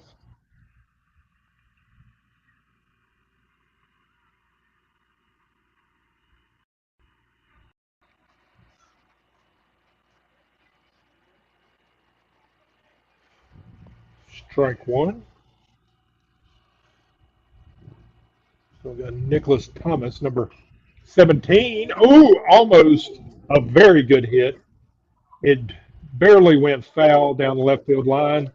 Strike 1. So we got Nicholas Thomas, number 17. Oh, almost a very good hit. It barely went foul down the left field line.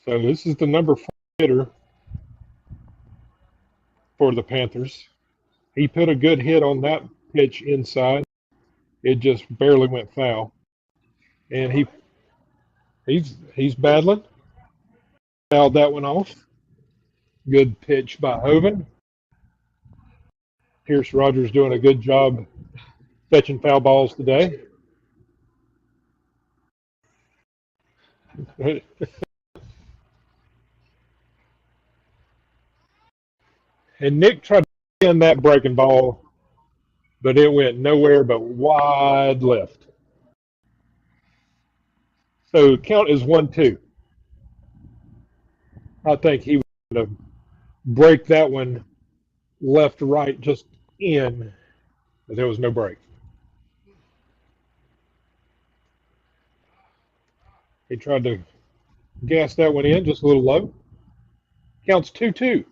So this is the number 4 hitter for the Panthers. He put a good hit on that pitch inside. It just barely went foul. And he's battling. Fouled that one off. Good pitch by Hoven. Pierce Rogers doing a good job fetching foul balls today. And Nick tried to in that breaking ball, but it went nowhere but wide left. So count is 1-2. I think he would break that one left right just in, but there was no break. He tried to gas that one in just a little low. Counts 2-2.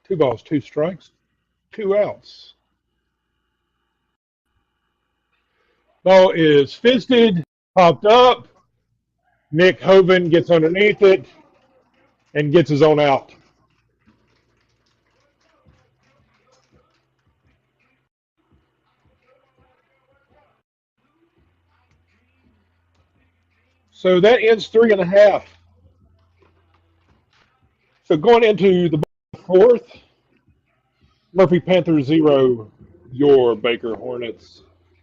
Two balls, two strikes, 2 outs. Ball is fisted, popped up. Nick Hoven gets underneath it and gets his own out. So that ends 3.5. So going into the 4th, Murphy Panthers 0, your Baker Hornets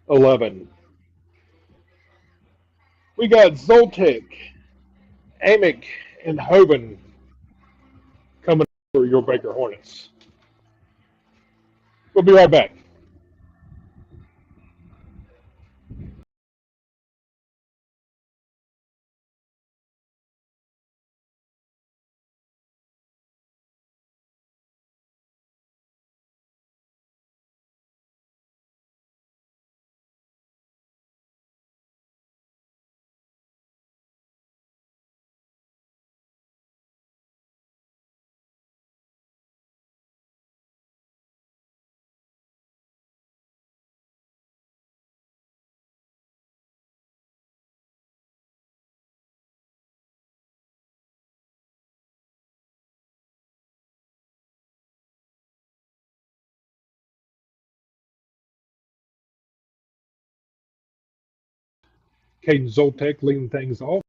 11. We got Zoltek, Amick, and Hoban coming for your Baker Hornets. We'll be right back. Caden Zoltek leading things off.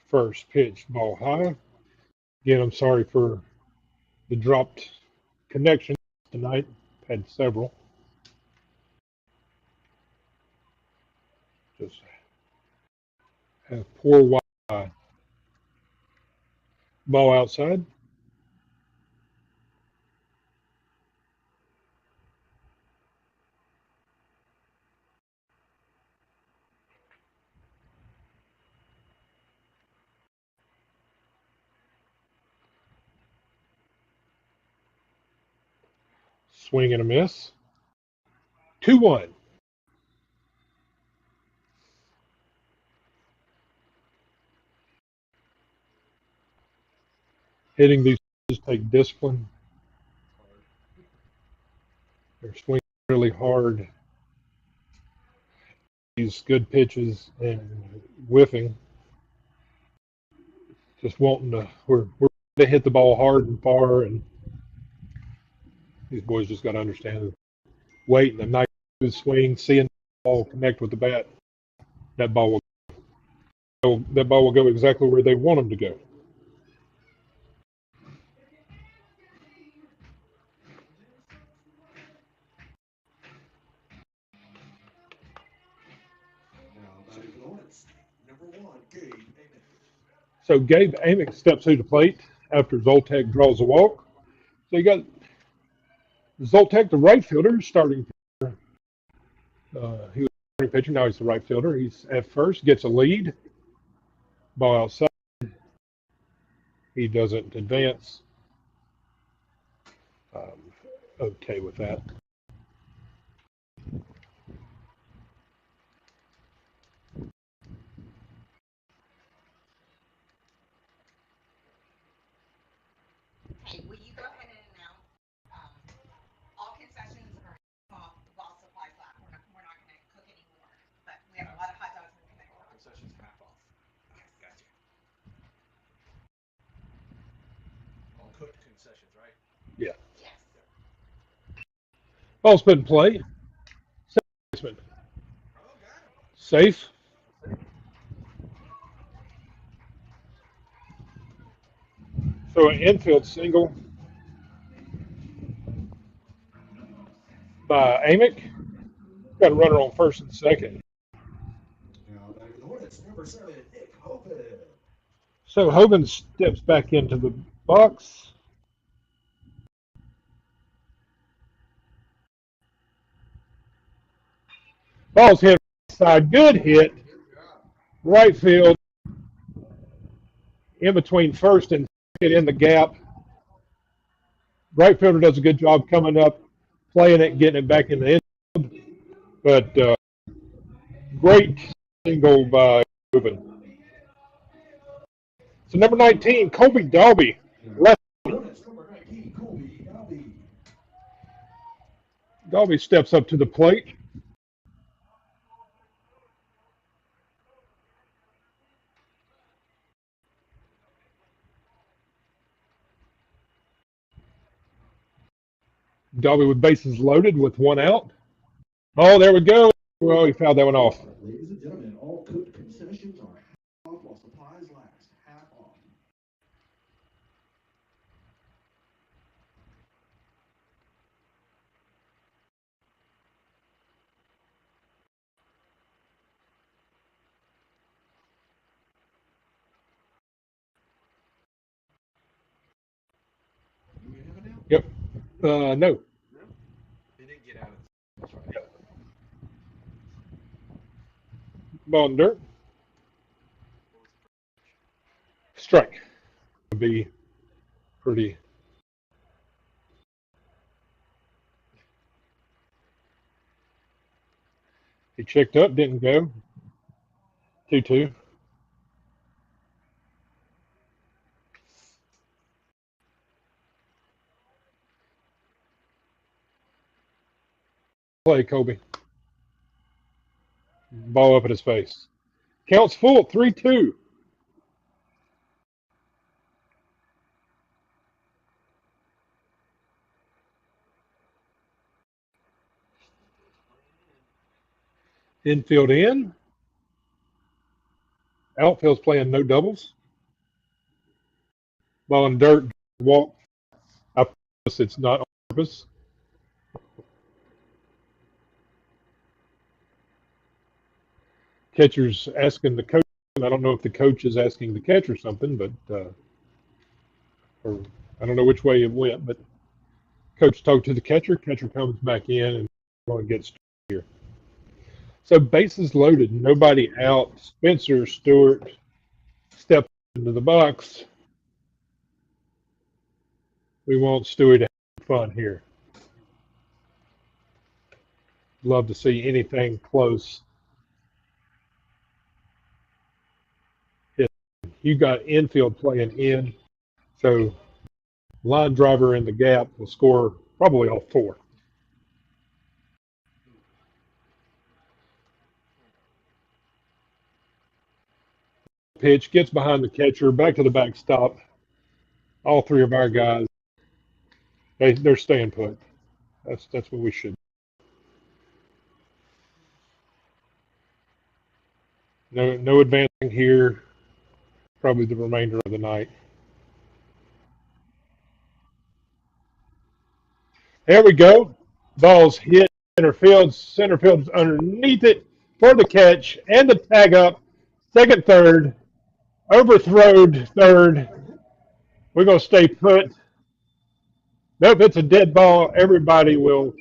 First pitch, ball high. Again, I'm sorry for the dropped connection tonight. Had several. Just have poor Wi-Fi. Ball outside. Swing and a miss. 2-1. Hitting these pitches take discipline. They're swinging really hard. These good pitches and whiffing. Just wanting to, we're to hit the ball hard and far, and these boys just got to understand waiting a nice swing, seeing the ball connect with the bat. That ball will go exactly where they want them to go. So Gabe Amick steps to the plate after Zoltek draws a walk. So you got Zoltek, the right fielder, starting. He was starting pitcher. Now he's the right fielder. He's at first, gets a lead. Ball outside. He doesn't advance. Okay with that. Hey, will you go ahead and announce all concessions are off while supplies last? We're not going to cook anymore, but we have a lot of hot dogs we're going to cook. Concessions half off. Yes. Gotcha. All cooked concessions, right? Yeah. Yes. Ball's been in play. Second baseman. Oh, got him. Safe. So an infield single by Amick. Got a runner on first and second. Now back to the Hornets, number 7, Nick Hovind. So Hogan steps back into the box. Ball's hit right side. Good hit. Right field. In between first and second in the gap. Right fielder does a good job coming up, playing it, getting it back in the infield. But great single by Hogan. So number 19, Colby Dalby. Left. Hornets, number 19, Colby Dalby. Dalby steps up to the plate. Dalby with bases loaded with one out. Oh, there we go. Well, he fouled that one off. Ladies and gentlemen, all cooked concessions are half off while supplies last. Half off. Do we have it now? Yep. No. He didn't get out of this. That's right. Ball in dirt. Strike. Would be pretty. He checked up, didn't go. 2-2. Play, Kobe. Ball up at his face. Counts full, 3-2. Infield in. Outfield's playing no doubles. Ball in dirt, walk. I promise it's not on purpose. Catcher's asking the coach. I don't know if the coach is asking the catcher something, but or I don't know which way it went. But coach talked to the catcher. Catcher comes back in and going to get here. So bases loaded, nobody out. Spencer Stewart steps into the box. We want Stewie to have fun here. Love to see anything close. You got infield playing in, so line driver in the gap will score probably all four. Pitch gets behind the catcher, back to the backstop. All three of our guys, they're staying put. That's what we should. No advancing here. Probably the remainder of the night. There we go. Ball's hit center field. Center field's underneath it for the catch and the tag up. Second, third, overthrowed third. We're gonna stay put. Nope, it's a dead ball. Everybody will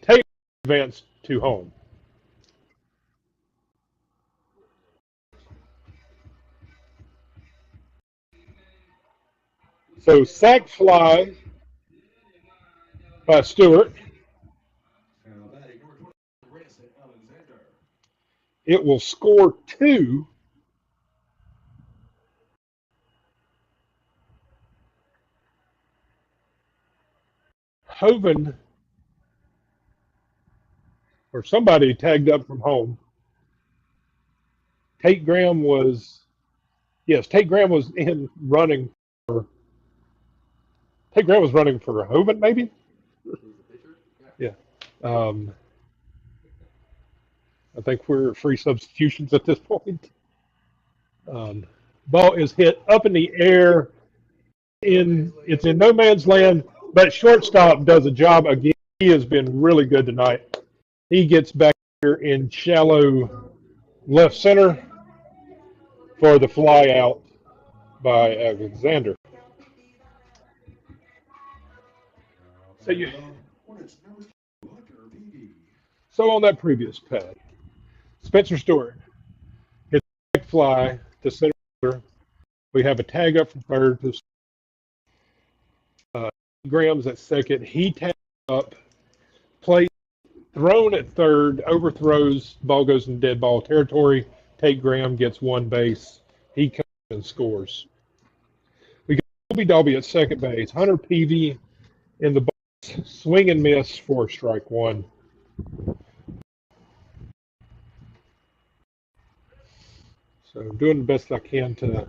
take advance to home. So sack fly by Stewart. It will score two. Hoven or somebody tagged up from home. Tate Graham was Tate Graham was in running for Tate Graham was running for Hoven maybe. Yeah. Um, I think we're free substitutions at this point. Um, Ball is hit up in the air. It's in no man's land, but shortstop does a job again. He has been really good tonight. He gets back here in shallow left center for the fly out by Alexander. So so on that previous pad, Spencer Stewart hits a fly to center. We have a tag up from third. Graham's at second. He tags up, play thrown at third, overthrows, ball goes in dead ball territory. Tate Graham gets one base. He comes and scores. We got Colby Dalby at second base. Hunter Peavy in the box, swing and miss for strike one. So doing the best I can to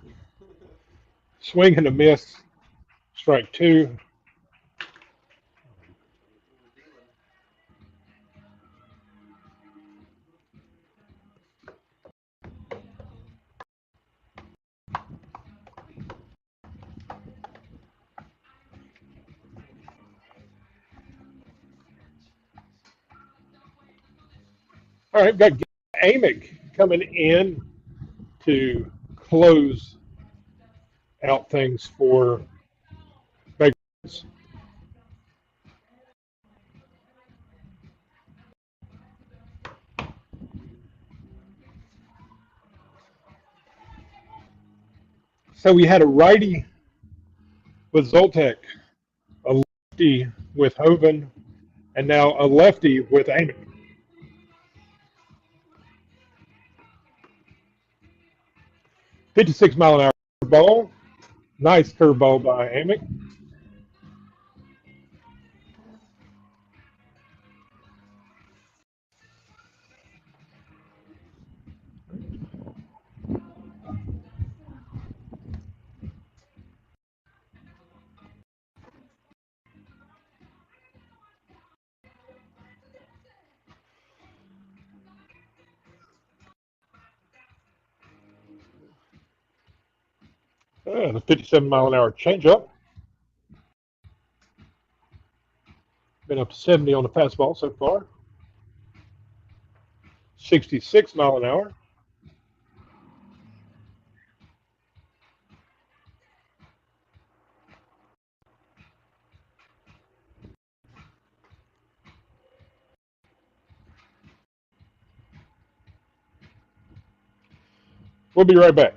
swing and a miss, strike two. All right, we've got Amick coming in to close out things for Vegas. So we had a righty with Zoltek, a lefty with Hoven, and now a lefty with Amick. $56-mile-an-hour ball. Nice curveball by Amick. The 57-mile-an-hour changeup. Been up to 70 on the fastball so far. 66 mile an hour. We'll be right back.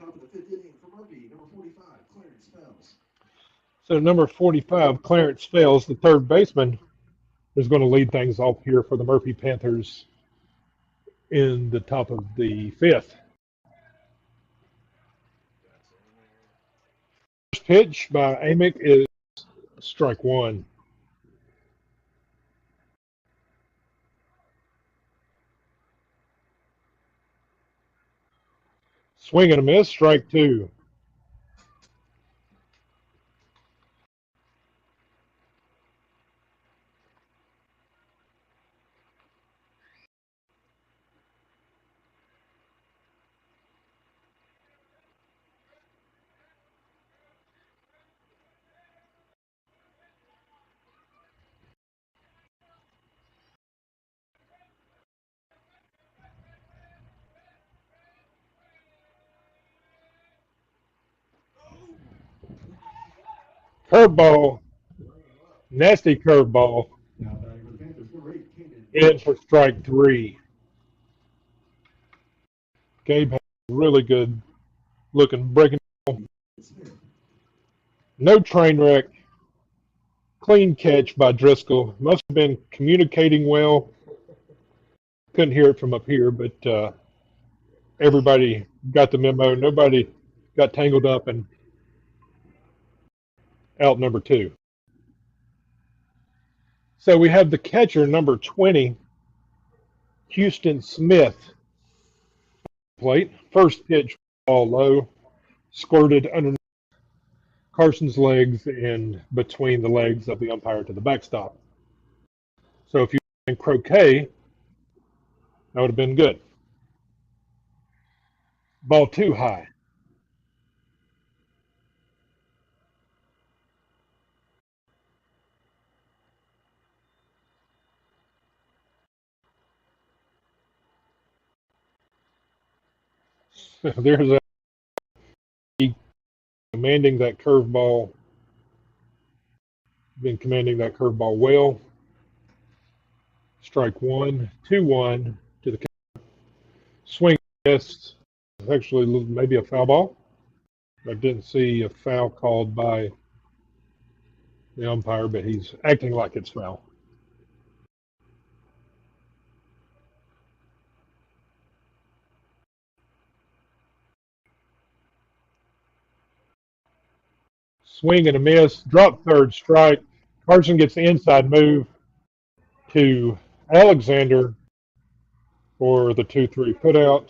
Top of the fifth inning for Murphy, number 45, Clarence Fells. So number 45, Clarence Fells, the third baseman, is going to lead things off here for the Murphy Panthers in the top of the fifth. First pitch by Amick is strike one. Swing and a miss, strike two. Curveball, nasty curveball, Now batting for the Panthers, number 8, Kanan. in for strike three. Gabe has a really good looking breaking ball. Smith. No train wreck. Clean catch by Driscoll. Must have been communicating well. Couldn't hear it from up here, but everybody got the memo. Nobody got tangled up and out number two. So we have the catcher, number 20, Houston Smith. Plate. First pitch, ball low, squirted underneath Carson's legs and between the legs of the umpire to the backstop. So if you in croquet, that would have been good. Ball too high. There's a commanding that curveball. Been commanding that curveball well. Strike one, 2-1 to the swing. Yes, actually maybe a foul ball. I didn't see a foul called by the umpire, but he's acting like it's foul. Swing and a miss, drop third, strike. Carson gets the inside move to Alexander for the 2-3 putout.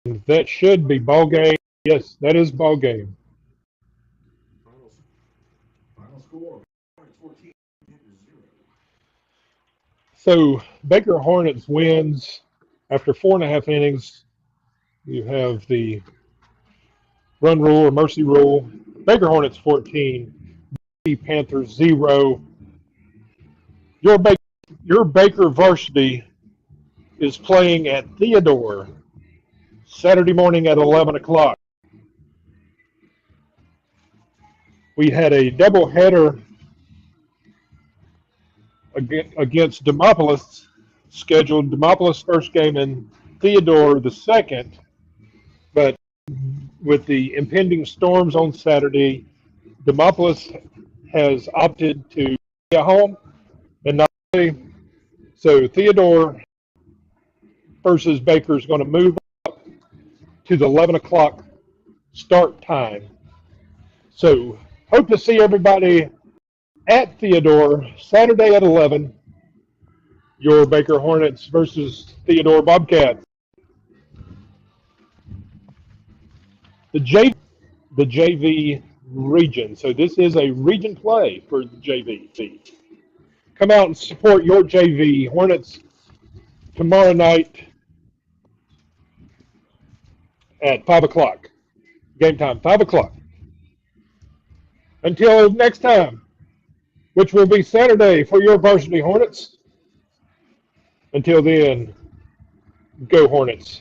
And that should be ball game. Yes, that is ball game. Final score, Hornets 14, Panthers 0. So Baker Hornets wins after 4.5 innings. You have the run rule or mercy rule. Baker Hornets 14, Panthers 0. Your Baker varsity is playing at Theodore Saturday morning at 11 o'clock. We had a doubleheader against Demopolis scheduled. Demopolis first game and Theodore the second, but with the impending storms on Saturday, Demopolis has opted to be at home and not play. So Theodore versus Baker is going to move up to the 11 o'clock start time. So hope to see everybody at Theodore Saturday at 11. Your Baker Hornets versus Theodore Bobcats. The JV region. So this is a region play for the JV. Come out and support your JV Hornets tomorrow night at 5 o'clock. Game time, 5 o'clock. Until next time, which will be Saturday for your varsity Hornets. Until then, go Hornets.